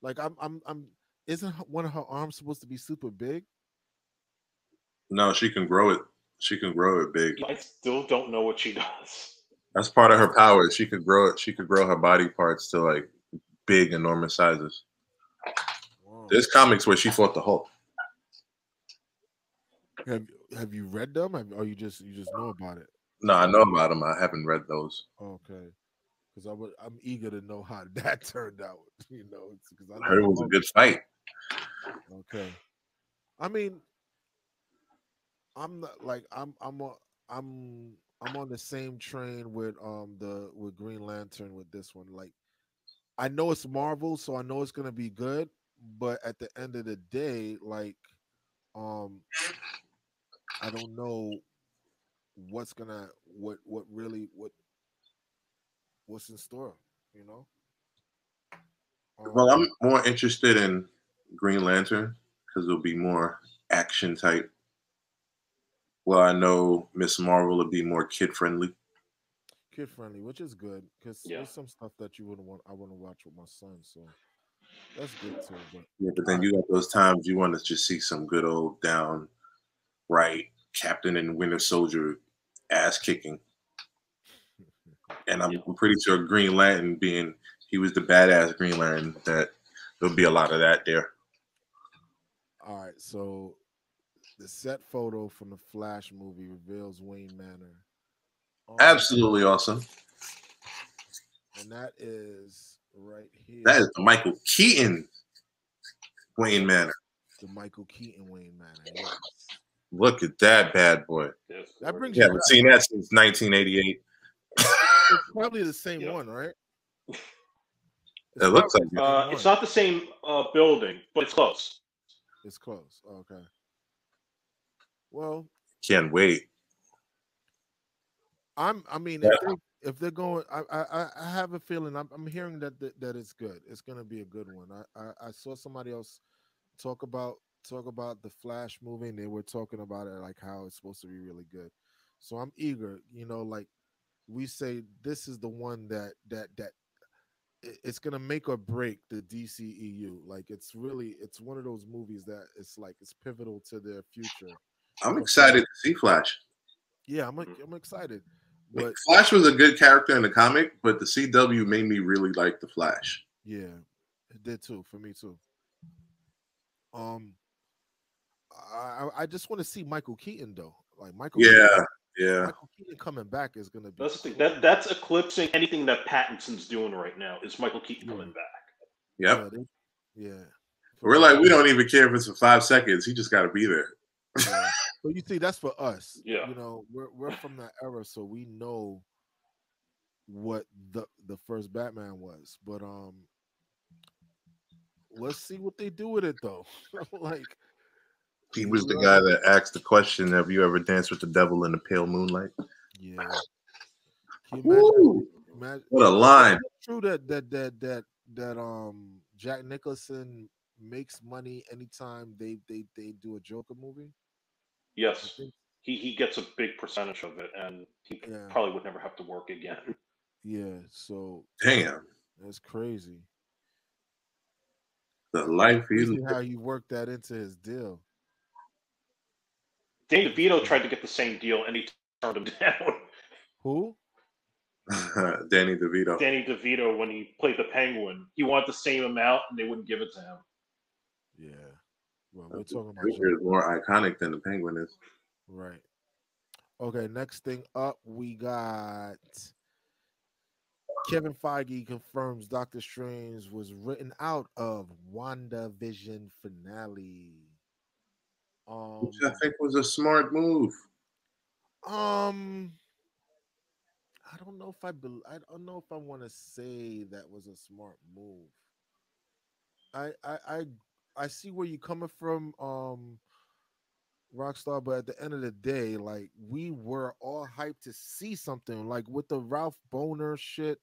Like I'm. Isn't one of her arms supposed to be super big? No, she can grow it. She can grow it big. I still don't know what she does. That's part of her power. She could grow it. She could grow her body parts to like big, enormous sizes. Wow. There's comics where she fought the Hulk. Have you read them? Or you just know about it? No, I know about them. I haven't read those. Okay, because I'm eager to know how that turned out. Because I I know heard the it was a Hulk. good fight. Okay, I mean, I'm not like I'm on the same train with with Green Lantern with this one. Like I know it's Marvel, so I know it's gonna be good. But at the end of the day, like um, I don't know what's gonna what really what's in store. You know. Well, Um. I'm more interested in Green Lantern because it'll be more action type. Well, I know Miss Marvel will be more kid friendly. Kid friendly, which is good because Yeah. there's some stuff that you wouldn't want. I want to watch with my son, so that's good too. But Yeah, but all then right, you got those times you want to just see some good old downright Captain and Winter Soldier ass kicking. And I'm Yeah. pretty sure Green Lantern being he was the badass Green Lantern that there'll be a lot of that there. all right. So the set photo from the Flash movie reveals Wayne Manor. Um, Absolutely awesome. and that is right That here, is the Michael Keaton Wayne yes, Manor. the Michael Keaton Wayne Manor. Yes, Look at that bad boy. That's that brings We you gorgeous. haven't back, seen right? that since 1988. It's probably the same Yep. one, right? It's It looks probably like the it. same It's one. not the same building, but it's close. It's close. Okay. Well, Can't wait. I mean, Yeah. if they're going, I have a feeling. I'm hearing that it's good. It's gonna be a good one. I saw somebody else talk about the Flash movie, and they were talking about it like how it's supposed to be really good. So I'm eager. Like we say, this is the one that it's gonna make or break the DCEU. Like it's one of those movies that it's like it's pivotal to their future. I'm Because excited to see Flash. yeah, Mm. I'm excited, Like, but Flash was a good character in the comic, but the CW made me really like the Flash. yeah, it did too for me too. Um, I just want to see Michael Keaton though. Like Yeah, yeah. Michael Keaton coming back is gonna be That's the thing. crazy. That's eclipsing anything that Pattinson's doing right now. Is Michael Keaton Yeah, coming back? Yep. yeah. For We're me, like, we don't even care if it's for 5 seconds. He just got to be there. yeah. But you see, that's for us. Yeah. We're from that era, so we know what the first Batman was. But let's see what they do with it though. Like He we was the already, guy that asked the question, "Have you ever danced with the devil in the pale moonlight?" yeah. Can you Woo! imagine? What a Is line! it true that Jack Nicholson makes money anytime they do a Joker movie? I Yes. think He gets a big percentage of it, and he yeah, probably would never have to work again. yeah. So Damn, that's crazy. the life he Crazy lived. how he worked that into his deal. Danny That's DeVito crazy. tried to get the same deal, and he turned him down. Who? Danny DeVito. Danny DeVito, when he played the Penguin, he wanted the same amount, and they wouldn't give it to him. Yeah. Well, we're The talking about Joker Jack. is more iconic than the Penguin is. Right. Okay, next thing up, we got Kevin Feige confirms Doctor Strange was written out of WandaVision finale. Which I think was a smart move. Um, I don't know if I don't know if I want to say that was a smart move. I I I I see where you're coming from, Rockstar, but at the end of the day, like we were all hyped to see something like with the Ralph Boner shit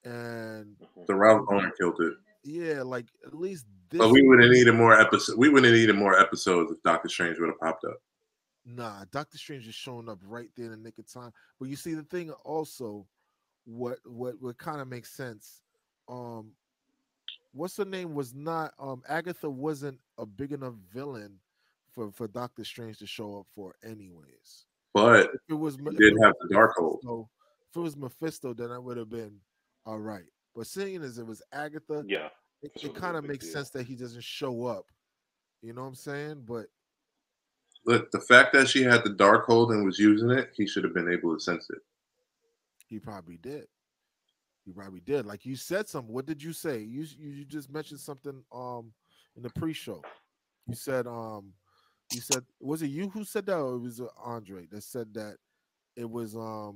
and The Ralph Boner killed it. yeah, like at least But this. we would have needed more episodes. We would have needed more episodes if Doctor Strange would have popped up. Nah, Doctor Strange is showing up right there in the nick of time. But you see, the thing also, what kind of makes sense. Um, what's her name was not Agatha wasn't a big enough villain for Doctor Strange to show up for, anyways. But If it was he if it did was have the Darkhold. Mephisto, if it was Mephisto, then I would have been all right. But seeing as it was Agatha, Yeah. it kind of makes sense that he doesn't show up. You know what I'm saying? But Look, the fact that she had the Darkhold and was using it, he should have been able to sense it. he probably did. He probably did. Like you said something. What did you say? You just mentioned something in the pre-show. You said was it you who said that, or it was Andre that said that it was a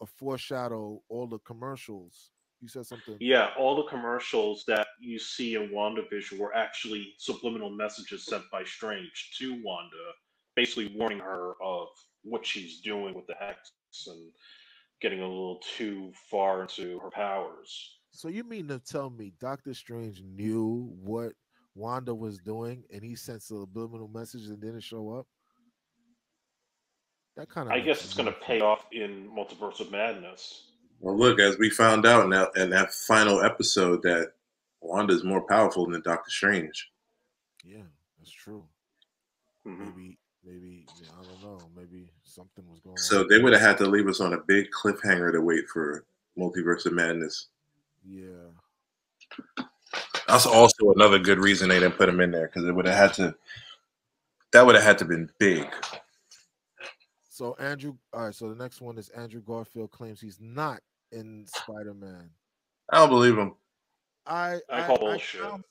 foreshadow all the commercials. You said something. Yeah, all the commercials that you see in WandaVision were actually subliminal messages sent by Strange to Wanda, basically warning her of what she's doing with the Hex and getting a little too far into her powers. So you mean to tell me Doctor Strange knew what Wanda was doing and he sent subliminal messages and didn't show up? That kind of I makes guess it's going no to pay sense. off in Multiverse of Madness. Well, look, as we found out now in that final episode, that Wanda's more powerful than Doctor Strange. Yeah, that's true. Hmm. Maybe yeah, I don't know. Maybe something was going So on. they would have had to leave us on a big cliffhanger to wait for Multiverse of Madness. Yeah. That's also another good reason they didn't put him in there, because it would have had to. That would have had to been big. So Andrew, all right. So the next one is Andrew Garfield claims he's not in Spider-Man. I don't believe him. I I I call I bullshit. found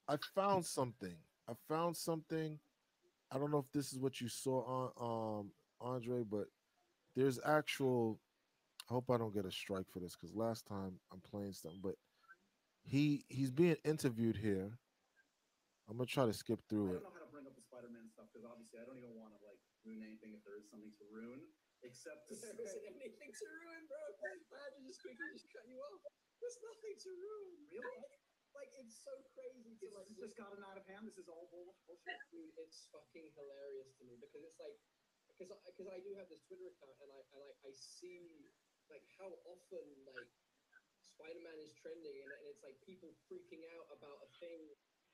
I found something. I found something. I don't know if this is what you saw on Andre, but there's actual. I hope I don't get a strike for this because last time I'm playing something, but he's being interviewed here. I'm gonna try to skip I through don't it. know how to bring up the Spider-Man stuff because obviously I don't even want to like ruin anything if there is something to ruin, except to There say isn't anything to ruin, bro. I had to just quickly just cut you off. There's nothing to ruin. really, Like it's so crazy to like this just gotten out of hand. This is all bullshit. dude, it's fucking hilarious to me because it's like because I do have this Twitter account and I see like how often like Spider-Man is trending and it's like people freaking out about a thing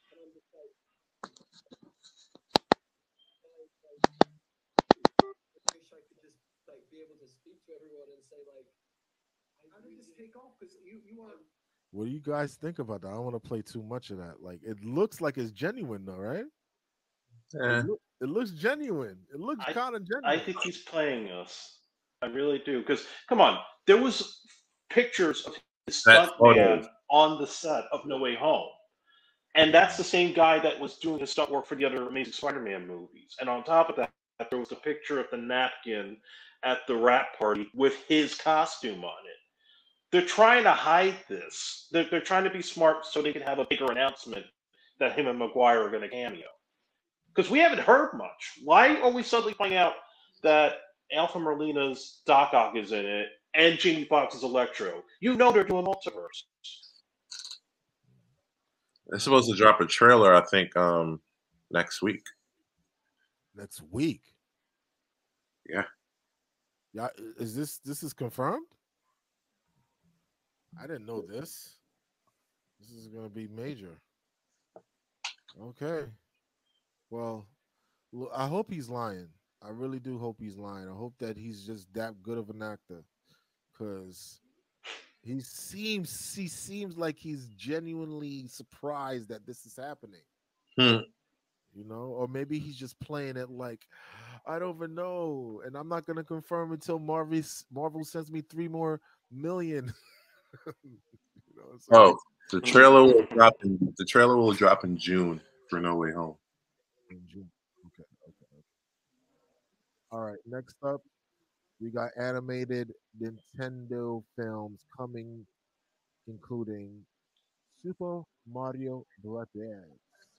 and I'm just like I wish I could just like be able to speak to everyone and say like How did this take off? Because you are. What do you guys think about that? I don't want to play too much of that. Like it looks like it's genuine though, right? Eh. It looks genuine. It looks I kind of I genuine. think he's playing us. I really do. Because come on, there was pictures of his That photos. stuntman on the set of No Way Home. And that's the same guy that was doing his stunt work for the other Amazing Spider-Man movies. And on top of that, there was a picture of the napkin at the wrap party with his costume on it. They're trying to hide this. They're trying to be smart so they can have a bigger announcement that him and Maguire are going to cameo. Because we haven't heard much. Why are we suddenly finding out that Alpha Merlina's Doc Ock is in it and Jamie Foxx's Electro? You know they're doing multiverse. They're supposed to drop a trailer, I think, next week. Next week. Yeah. Yeah, is this is confirmed? I didn't know this. This is gonna be major. Okay. Well, I hope he's lying. I really do hope he's lying. I hope that he's just that good of an actor, because he seems like he's genuinely surprised that this is happening. Hmm. You know, or maybe he's just playing it like I don't even know, and I'm not gonna confirm until Marvel sends me 3 more million. You know, Oh, the trailer will drop in. The trailer will drop in June for No Way Home. in June. Okay, okay. All right. Next up, we got animated Nintendo films coming, including Super Mario Brothers.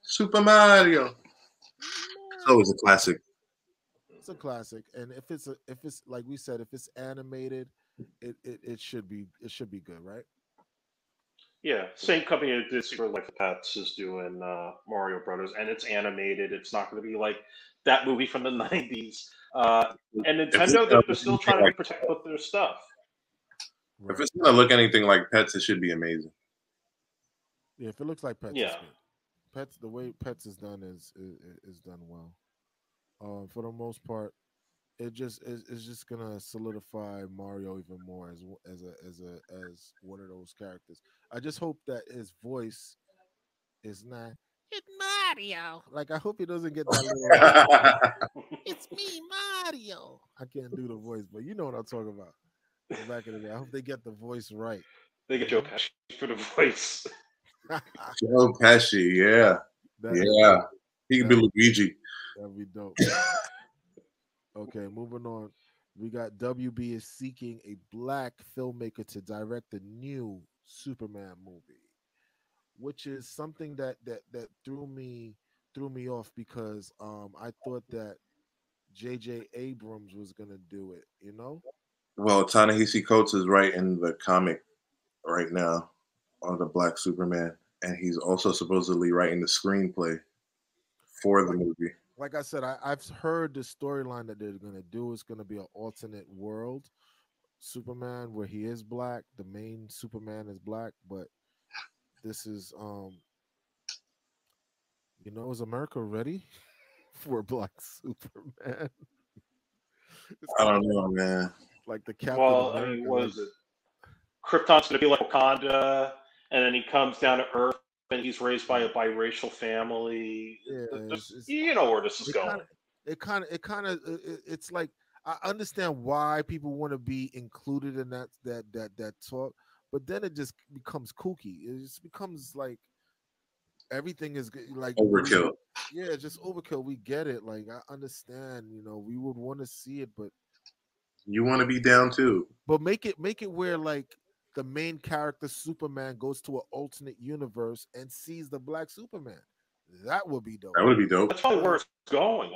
Super Mario. It's always a Mario. classic. It's a classic, and if it's like we said, if it's animated, it should be good, right? Yeah, same company that did Secret Life of Pets is doing Mario Brothers, and it's animated. It's not going to be like that movie from the '90s. And If it's Nintendo, gonna they're look still anything trying to be like, protective of their stuff. if Right. it's gonna look anything like Pets, it should be amazing. Yeah, if it looks like Pets, it's Yeah, good. Pets, the way Pets is done is done well. For the most part, it's just gonna solidify Mario even more as one of those characters. I just hope that his voice is not it's Mario. Like I hope he doesn't get that little it's me, Mario. I can't do the voice, but you know what I'm talking about. From back in the day. I hope they get the voice right. they get You Joe know? Pesci for the voice. Joe Pesci, yeah, That'd be yeah. dope. He could be That'd, Luigi. that'd be dope. Okay, moving on. We got WB is seeking a black filmmaker to direct the new Superman movie, which is something that threw me off because I thought that J.J. Abrams was gonna do it. You know, Well, Ta-Nehisi Coates is writing the comic right now on the Black Superman, and he's also supposedly writing the screenplay for the like movie. like I said, I've heard the storyline that they're gonna do is gonna be an alternate world Superman where he is black. The main Superman is black, but this is is America ready for a black Superman? It's I kind of don't know, man. like the Captain Well, I mean, America, like was the Krypton's going to be like Wakanda, and then he comes down to Earth, and he's raised by yeah, a biracial family. yeah. This, you know where this is It kind going. of it's like I understand why people want to be included in that talk, but then it just becomes kooky. It just becomes like everything is like Overkill. yeah, just overkill. We get it. Like I understand, we would want to see it, You want to be down too. but make it where like the main character Superman goes to an alternate universe and sees the black Superman. That would be dope. That would be dope. That's probably where it's going.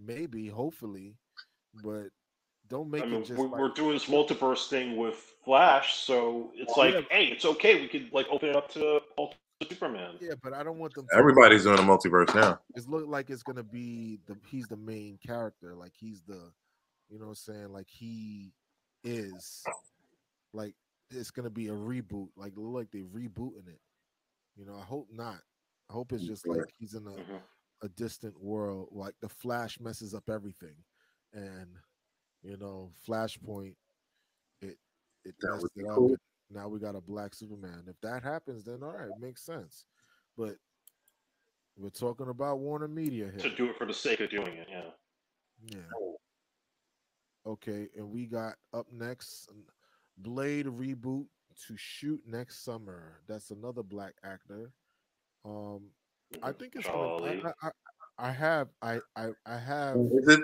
Maybe, hopefully, but don't I make it mean, just like we're doing this multiverse thing with Flash, so it's like, yeah, hey, it's okay. We could like open it up to Superman. yeah. But I don't want them to Everybody's doing a multiverse now. It look like it's gonna be he's the main character, like he's the, what I'm saying, like he is, like it's gonna be a reboot, like look like they rebooting it. I hope not. I hope it's just like he's in Hmm. a distant world, like the Flash messes up everything, and Flashpoint it That messed would be it up, cool. and now we got a black Superman. If that happens, then all right, it makes sense. But we're talking about Warner Media To here. do it for the sake of doing it, yeah. Yeah. Okay, and we got up next Blade reboot to shoot next summer. That's another black actor. Um, I think it's gonna. Charlie. I have. I have.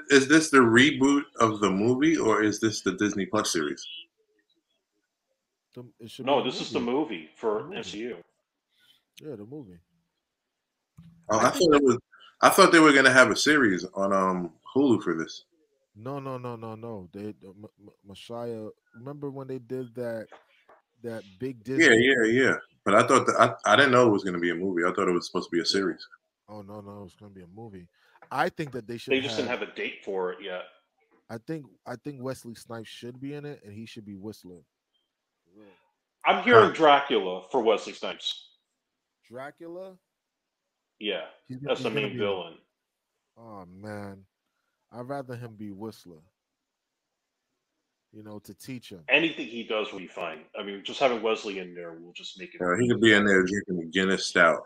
Is this the reboot of the movie or is this the Disney Plus series? It should be No, the this is the movie. movie The for movie. MCU. Yeah, the movie. Oh, I I think thought it was. I thought they were gonna have a series on Hulu for this. no, no, no, no, no. Messiah. Remember when they did that big Yeah, Disney? yeah, yeah. But I thought that I didn't know it was gonna be a movie. I thought it was supposed to be a series. Oh no, no, it's gonna be a movie. I think that they should They just didn't have. have a date for it yet. I think Wesley Snipes should be in it, and he should be Whistler. For real. I'm Huh. hearing Dracula for Wesley Snipes. Dracula. Yeah, He's that's the he's gonna main be. villain. Oh man, I'd rather him be Whistler. To teach him. Anything he does will be fine. I mean, just having Wesley in there will just make it He could be in there drinking a Guinness stout.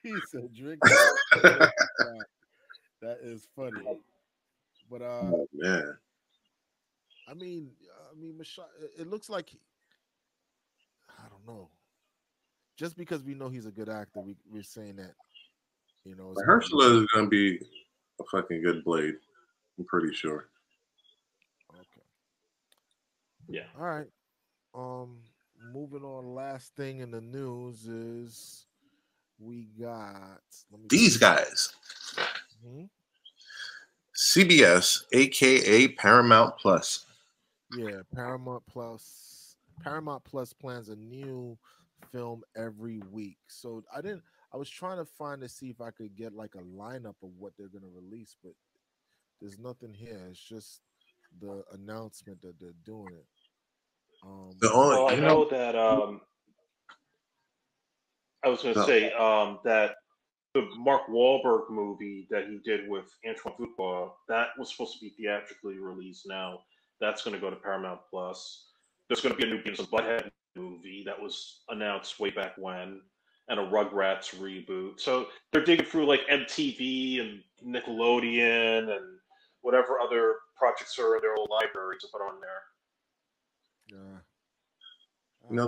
He said, "Drink." That is funny. But Oh, man. shot. It looks like I don't know. Just because we know he's a good actor, we're saying that, you know, it's gonna be Herschel is gonna be a fucking good Blade. I'm pretty sure. okay. Yeah. All right. Moving on. Last thing in the news is we got These guys. Hmm? CBS, aka Paramount Plus. Yeah, Paramount Plus. Paramount Plus plans a new film every week. So I was trying to find to see if I could get like a lineup of what they're gonna release, but there's nothing here. It's just the announcement that they're doing it. The only, Well, I you know, know that I was going to the, say that the Mark Wahlberg movie that he did with Antoine Fuqua, that was supposed to be theatrically released now. That's going to go to Paramount Plus. There's going to be a new Beavis and Butthead movie that was announced way back when, and a Rugrats reboot. So they're digging through like MTV and Nickelodeon and whatever other projects are in their old library to put on there. Yeah.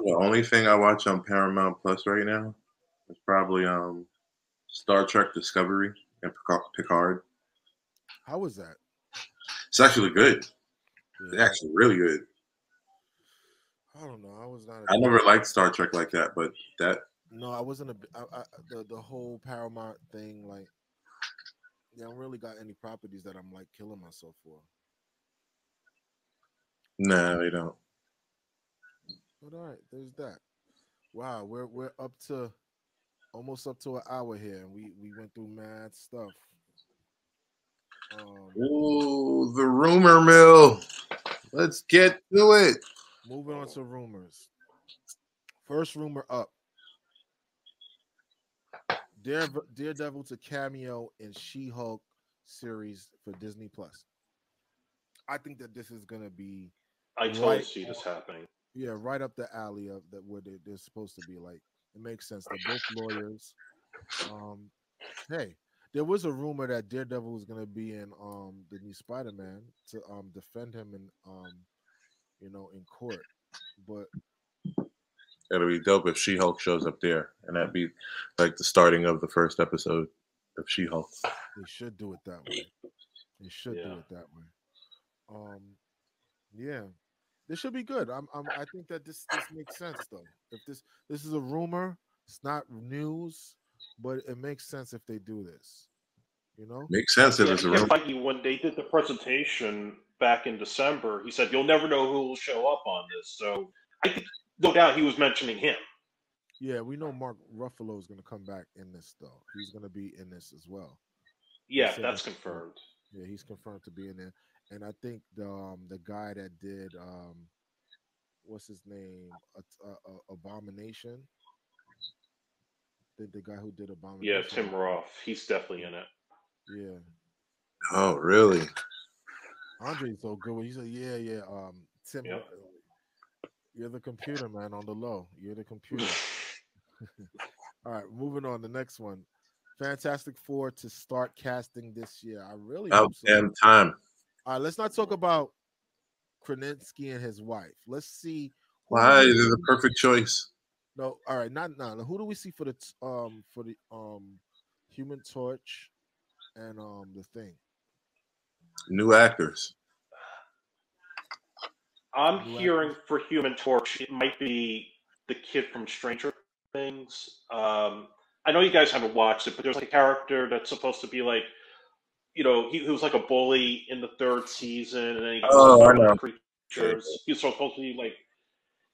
the only thing I watch on Paramount Plus right now is probably Star Trek Discovery and Picard. How was that? It's actually good. It's Yeah, actually really good. I don't know. I was not. I never liked Star Trek like that, but that No, I wasn't the whole Paramount thing. Like, they don't really got any properties that I'm like killing myself for. nah, they don't. But all right, there's that. Wow, we're up to almost up to an hour here, and we went through mad stuff. Ooh, the rumor mill. Let's get to it. Moving on to rumors. First rumor up. Daredevil to cameo in She-Hulk series for Disney Plus. I think that this is gonna be I totally see this happening. yeah, right up the alley of that where they're supposed to be. Like, it makes sense. They're both lawyers. Hey, there was a rumor that Daredevil was gonna be in the new Spider-Man to defend him in in court. But It'll be dope if She-Hulk shows up there, and that'd be like the starting of the first episode of She-Hulk. they should do it that way. They should do Yeah. it that way. Yeah, this should be good. I think that this makes sense though. If this is a rumor, it's not news, but it makes sense if they do this. You know? Makes sense if Yeah, it's a because rumor. Feige, when they did the presentation back in December, he said, "You'll never know who will show up on this." So I think, no doubt, he was mentioning him. Yeah, we know Mark Ruffalo is going to come back in this though. He's going to be in this as well. Yeah, said that's that- confirmed. Yeah, he's confirmed to be in there. And I think the guy that did what's his name? Abomination. The guy who did Yeah, Abomination. Tim Roth. He's definitely in it. Yeah. Oh, really? Andre's so good. He said, yeah. Tim, Yep. you're the computer, man, on the low. You're the computer. All right, moving on. The next one. Fantastic Four to start casting this year. I really About hope so. damn time. All right, let's not talk about Krasinski and his wife. Let's see. Why? They're the perfect choice. No, all right, not now. Who do we see for the Human Torch and the Thing? New actors. I'm hearing for Human Torch, it might be the kid from Stranger Things. I know you guys haven't watched it, but there's like a character that's supposed to be like, he was like a bully in the third season, and then he got I know. creatures. He's supposed to be like,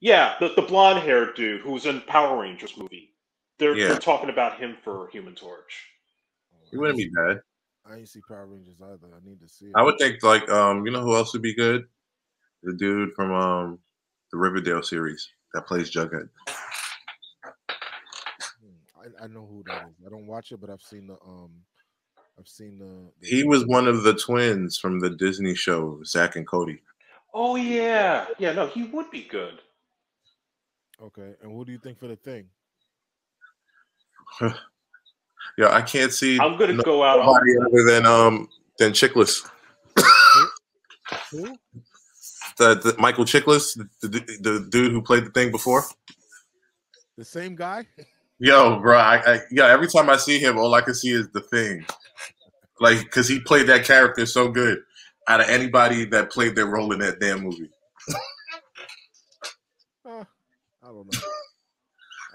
yeah, the blonde haired dude who was in Power Rangers movie. They're talking about him for Human Torch. He wouldn't be bad. I ain't see Power Rangers either. I need to see it. I would think like you know who else would be good? The dude from the Riverdale series that plays Jughead. I know who that is. I don't watch it, but I've seen the He was one of the twins from the Disney show, Zach and Cody. Oh yeah. Yeah, no, he would be good. Okay, and what do you think for the Thing? Yeah, I can't see. I'm gonna go out nobody other than Chickless. Who? The Michael Chiklis, the dude who played the Thing before. The same guy? Yo, bro, every time I see him, all I can see is the Thing. Like, because he played that character so good out of anybody that played their role in that damn movie. I don't know.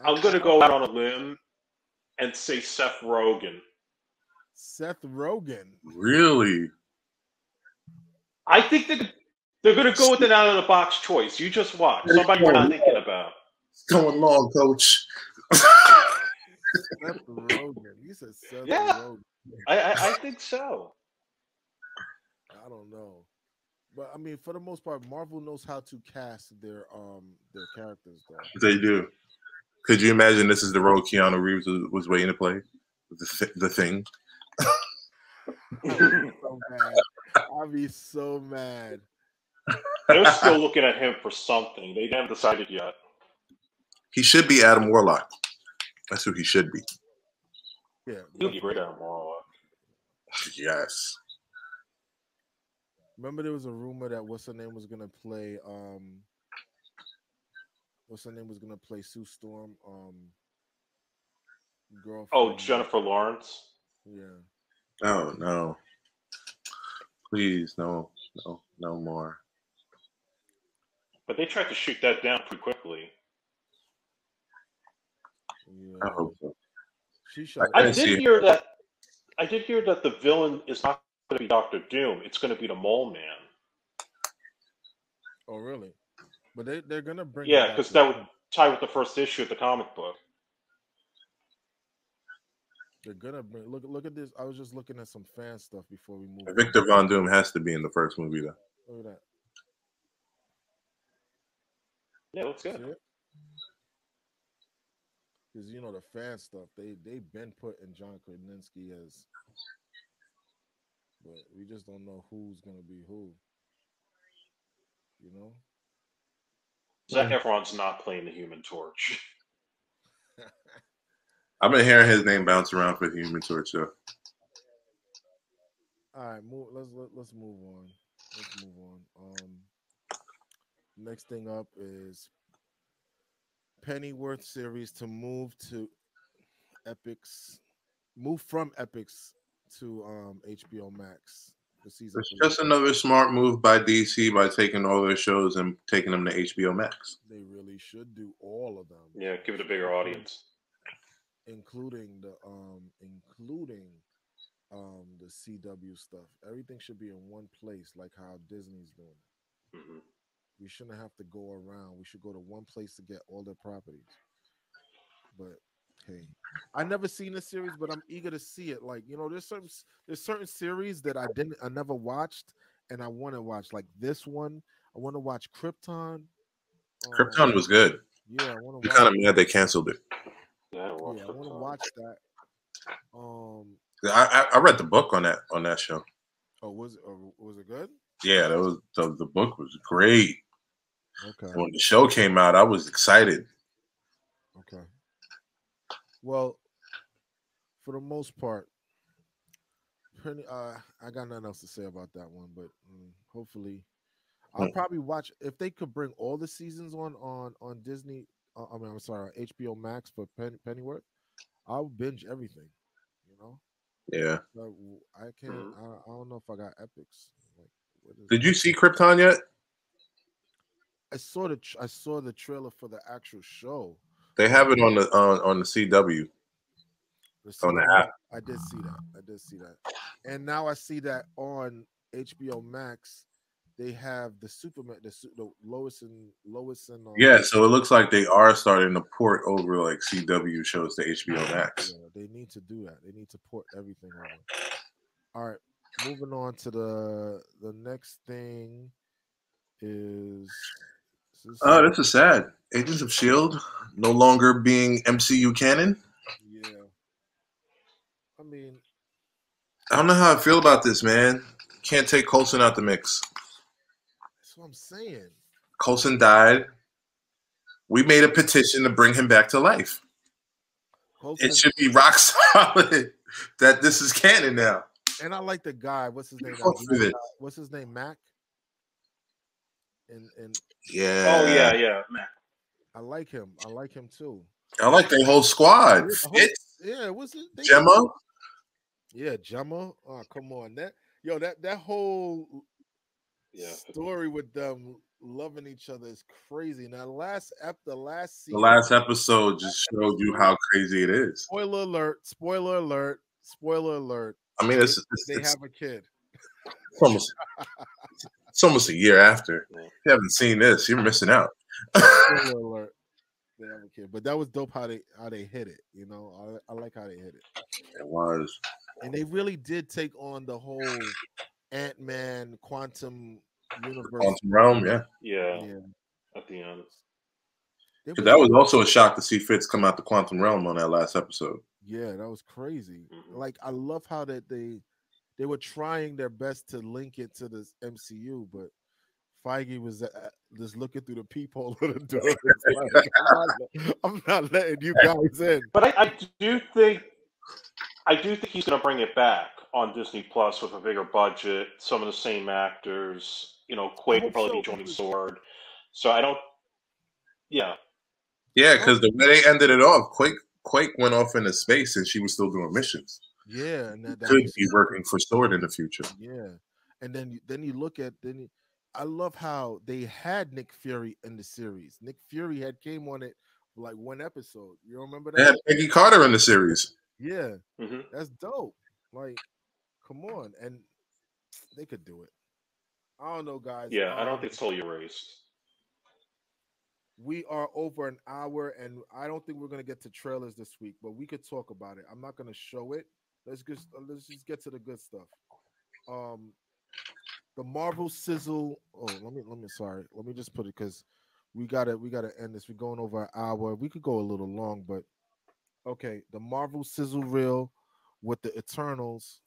I'm going to go out on a limb and say Seth Rogen. Seth Rogen? Really? I think they're going to go with an out-of-the-box choice. You just watch. Somebody we're not thinking about. It's going long, Coach. Seth Rogen. You said Seth Rogen. I think so. I don't know. But I mean, for the most part, Marvel knows how to cast their characters, though. They do. Could you imagine this is the role Keanu Reeves was waiting to play? The Thing. I'd be so mad. They're still looking at him for something. They haven't decided yet. He should be Adam Warlock. That's who he should be. Yeah. He'll be great Adam Warlock. Yes. Remember there was a rumor that what's her name was gonna play Sue Storm girlfriend. Oh, Jennifer Lawrence. Yeah. Oh no. Please, no more. But they tried to shoot that down pretty quickly. Yeah. I hope so. I did hear that the villain is not going to be Doctor Doom. It's going to be the Mole Man. Oh, really? But they're going to bring. Yeah, because that would tie with the first issue of the comic book. They're gonna bring. Look at this. I was just looking at some fan stuff before we move. Victor Von Doom has to be in the first movie, though. Look at that. Yeah, looks good. Because you know the fan stuff, they've been putting John Krasinski as, but we just don't know who's gonna be who. You know. Zac Efron's not playing the Human Torch. I've been hearing his name bounce around for the Human Torch show. All right, let's move on. Let's move on. Next thing up is Pennyworth series to move to Epix, move from Epix to HBO Max. The season. It's just another smart move by DC by taking all their shows and taking them to HBO Max. They really should do all of them. Yeah, give it a bigger audience. Including the CW stuff. Everything should be in one place, like how Disney's doing it. Mm-hmm. We shouldn't have to go around. We should go to one place to get all their properties. But hey, I never seen this series, but I'm eager to see it. Like, you know, there's certain series that I never watched and I want to watch. Like this one, I want to watch Krypton. Krypton was good. Yeah, I want I'm to. kind of mad they canceled it. Yeah, I want to watch that. I read the book on that show. Oh, was it good? Yeah, that was the book was great. Okay. When the show came out, I was excited. Okay. Well, for the most part, I got nothing else to say about that one, but hopefully, I'll probably watch if they could bring all the seasons on Disney. I'm sorry, HBO Max for Pennyworth. I'll binge everything. You know. Yeah. But I can't. I don't know if I got Epix. Like, did you see Krypton yet? I saw the trailer for the actual show. They have it on the CW. On the app. I did see that. And now I see that on HBO Max, they have the Superman, the Lois and yeah, so it looks like they are starting to port over like CW shows to HBO Max. Yeah, they need to do that. They need to port everything over. All right, moving on to the next thing is. This is sad. Agents of S.H.I.E.L.D. no longer being MCU canon. Yeah. I mean, I don't know how I feel about this, man. Can't take Coulson out the mix. That's what I'm saying. Coulson died. We made a petition to bring him back to life. It should be rock solid that this is canon now. And I like the guy. What's his name? What's his name? Mac. and Oh Yeah. yeah, man. I like him. I like him too. I like their whole squad. Yeah, the whole, Fitz, yeah, it was they did- Gemma. yeah, Gemma. Oh, come on, that whole Yeah. story with them loving each other is crazy. Now, the last The season, last episode just showed you how crazy it is. spoiler alert, spoiler alert, spoiler alert. I mean, They have a kid. almost it's almost a year after. Yeah. If you haven't seen this, you're missing out. Spoiler alert. They have a kid, but that was dope how they hit it. You know, I like how they hit it, It was. and they really did take on the whole Ant-Man quantum universe. Quantum Realm, yeah. Yeah. Yeah, At the end. They Because was- that was also a shock to see Fitz come out the Quantum Realm on that last episode. yeah, that was crazy. Mhm. Like I love how that they were trying their best to link it to the MCU, but Feige was just looking through the peephole of the door. It's like, I'm not letting you guys in. But I do think he's going to bring it back on Disney Plus with a bigger budget, some of the same actors. You know, Quake will hope probably so, be joining because- Sword. So I don't. Yeah. Yeah, because the way they ended it off, Quake went off into space and she was still doing missions. Yeah, and that Could makes be working for Sword in the future. Yeah, and then you look at I love how they had Nick Fury in the series. Nick Fury had came on it for like one episode. You remember They had that? Peggy Carter in the series. Yeah, Hmm. that's dope. Like, come on, and they could do it. I don't know, guys. Yeah, I don't think it's totally erased. We are over an hour, and I don't think we're gonna get to trailers this week, but we could talk about it. I'm not gonna show it. Let's just get to the good stuff. The Marvel sizzle. Oh, let me just put it because we gotta end this. We're going over an hour. We could go a little long, but okay. The Marvel sizzle reel with the Eternals.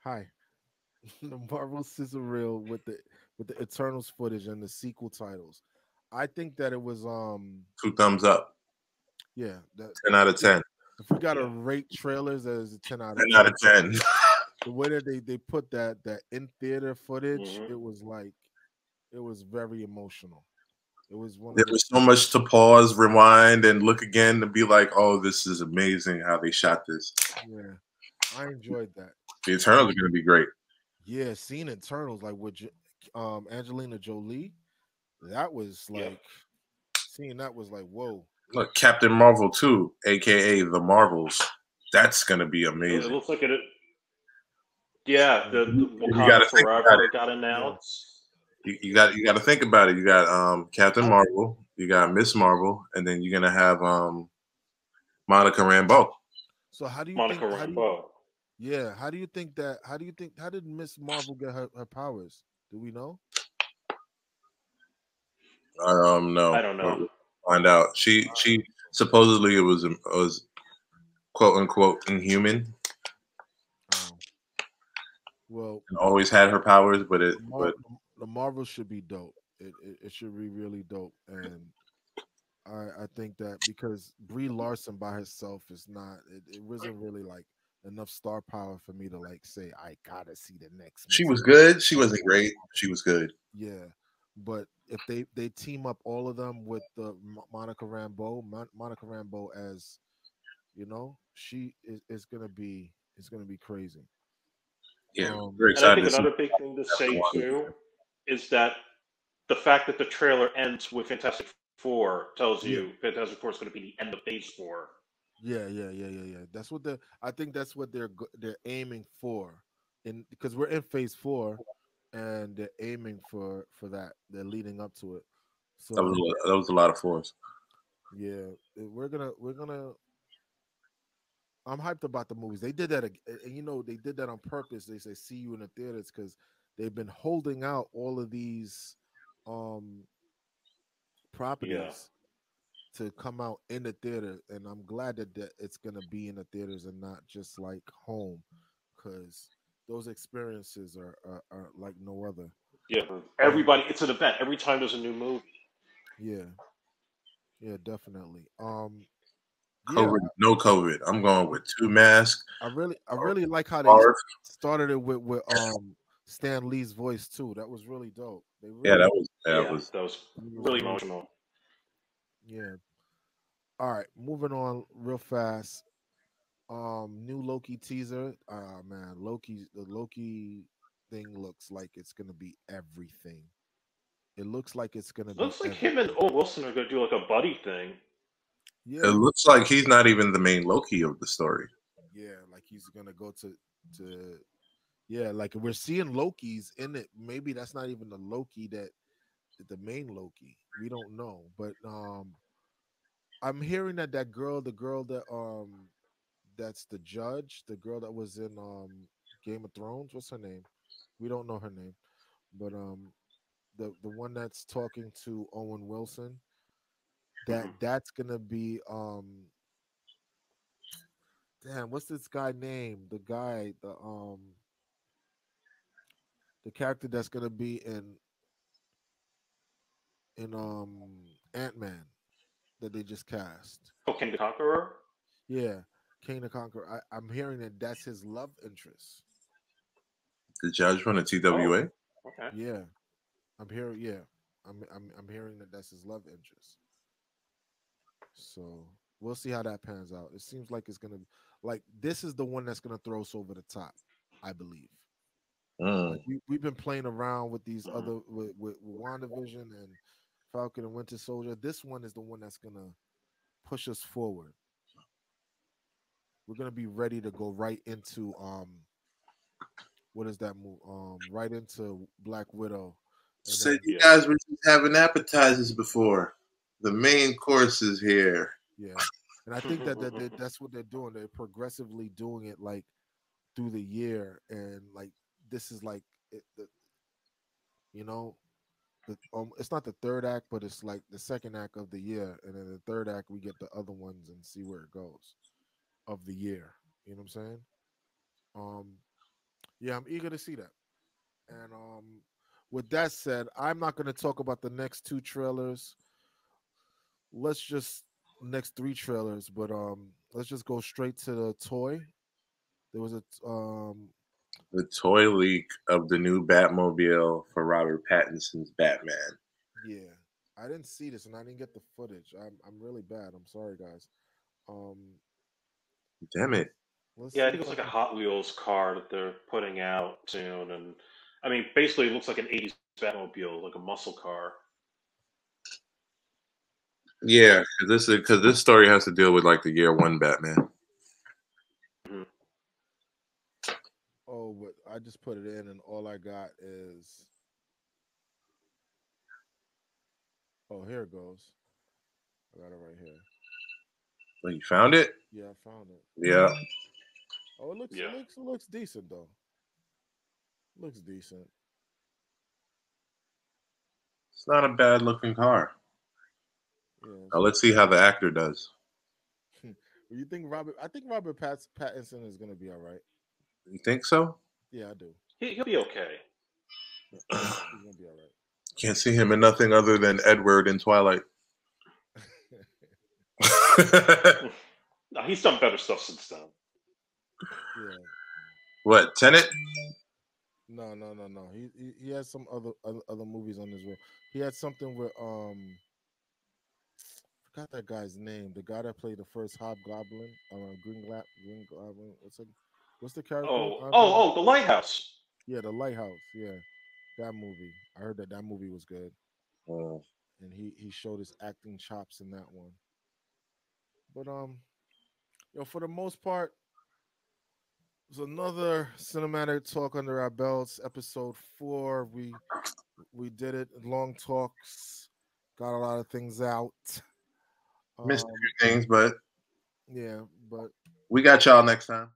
Hi. The Marvel sizzle reel with the Eternals footage and the sequel titles. I think that it was 2 thumbs up. yeah, that 10 out of 10. if we gotta rate trailers as a 10 out of 10 10. out of 10. The way that they put that in theater footage, Mhm. it was very emotional. It was one There of was so much to pause, rewind, and look again to be like, oh, this is amazing how they shot this. yeah. I enjoyed that. The Eternals are going to be great. Yeah, seeing Eternals like with Angelina Jolie, that was Yeah. like seeing that was like whoa. Look, Captain Marvel 2, a.k.a. The Marvels. That's going to be It amazing. looks like it. Yeah, the You Wakanda gotta think about Forever it. got announced. You got to think about it. You got Captain Marvel, you got Miss Marvel, and then you're going to have Monica Rambeau. So how do you Monica think Rambeau. how do you think how did Miss Marvel get her powers? Do we know? No. I don't know. We'll find out. She supposedly it was quote unquote inhuman. Well, And always had her powers, but the Marvel should be dope. It should be really dope, and I think that because Brie Larson by herself is not. It wasn't really like enough star power for me to like say I gotta see the next. she Miss was Marvel. good. She wasn't great. She was good. Yeah, but if they team up all of them with the Monica Rambeau, Monica Rambeau as she is gonna be crazy. Yeah, very And I excited think to see. another big thing to say too is that the fact that the trailer ends with Fantastic Four tells you Fantastic Four is going to be the end of Phase 4. Yeah. That's what I think that's what they're aiming for, because we're in Phase 4, and they're aiming for that. They're leading up to it. So That was a lot of force. yeah, we're gonna. I'm hyped about the movies. They did that, and they did that on purpose. They say see you in the theaters because they've been holding out all of these properties to come out in the theater, and I'm glad that it's gonna be in the theaters and not just like home, because those experiences are like no other. Yeah, everybody. It's an event every time there's a new movie. Yeah, definitely. COVID, no COVID. I'm going with 2 masks. I really like how they Barf. started it with Stan Lee's voice too. That was really dope. They Yeah, really, Yeah, was that was it was really really, emotional. yeah. All right, moving on real fast. New Loki teaser. Man, the Loki thing looks like it's gonna be everything. It looks like it's gonna be Looks like him and everything. Owen Wilson are going to do like a buddy thing. it Yeah, looks like he's not even the main Loki of the story. yeah, like he's gonna go to yeah, like we're seeing Loki's in it. Maybe that's not even the Loki that the main Loki. We don't know, but I'm hearing that the girl that that's the judge, the girl that was in Game of Thrones. What's her name? We don't know her name, but the one that's talking to Owen Wilson. Hmm. That's gonna be damn. What's this guy name? The character that's gonna be in Ant-Man that they just cast. Oh, King the Conqueror. Yeah, King the Conqueror. I'm hearing that that's his love interest. The judge from the Oh, TWA. okay. Yeah, I'm hearing. Yeah, I'm hearing that that's his love interest. So we'll see how that pans out. It seems like it's gonna like this is the one that's gonna throw us over the top, I believe. Mm. Like we've been playing around with these Hmm. other with WandaVision and Falcon and Winter Soldier. This one is the one that's gonna push us forward. We're gonna be ready to go right into what is that move? Right into Black Widow, and Said then you Yeah. guys were just having appetizers before. The main course is here. yeah, and I think that's what they're doing. They're progressively doing it like through the year, and like this is like you know it's not the third act, but it's like the second act of the year, and then the third act we get the other ones and see where it goes of the year. You know what I'm saying? Um, yeah, I'm eager to see that. And with that said, I'm not going to talk about the next two trailers. Let's just next three trailers, but let's just go straight to the toy. There was a The toy leak of the new Batmobile for Robert Pattinson's Batman. yeah, I didn't see this and I didn't get the footage. I'm really bad. I'm sorry, guys. Um, Damn it. let's Yeah, I see think if it's I like a can. Hot Wheels car that they're putting out soon, and I mean, basically, it looks like an '80s Batmobile, like a muscle car. Yeah, because this story has to deal with like the year one Batman. Mhm. Oh, but I just put it in and all I got is. Oh, here it goes. I got it right here. Well, you found it? Yeah, I found it. Yeah. Oh, it looks it Yeah. looks it looks decent though. Looks decent. It's not a bad looking car. Yeah. Now let's see how the actor does. You think Robert? I think Pattinson is gonna be all right. You think so? Yeah, I do. He'll be okay. I think he's gonna be all Can't see him in nothing other than Edward in Twilight. right. No, he's done better stuff since then. Yeah. What, Tenet? No, no, no, no. He has some other movies on his roll. He had something with forgot that guy's name. The guy that played the first Hobgoblin, Green Goblin. What's the character? The Lighthouse. Yeah, the Lighthouse. Yeah, that movie. I heard that movie was good, Oh, and he showed his acting chops in that one. But for the most part, it's another cinematic talk under our belts. Episode 4. We did it. Long talks. Got a lot of things out. missed a Um, few things, but yeah, but we got y'all next time.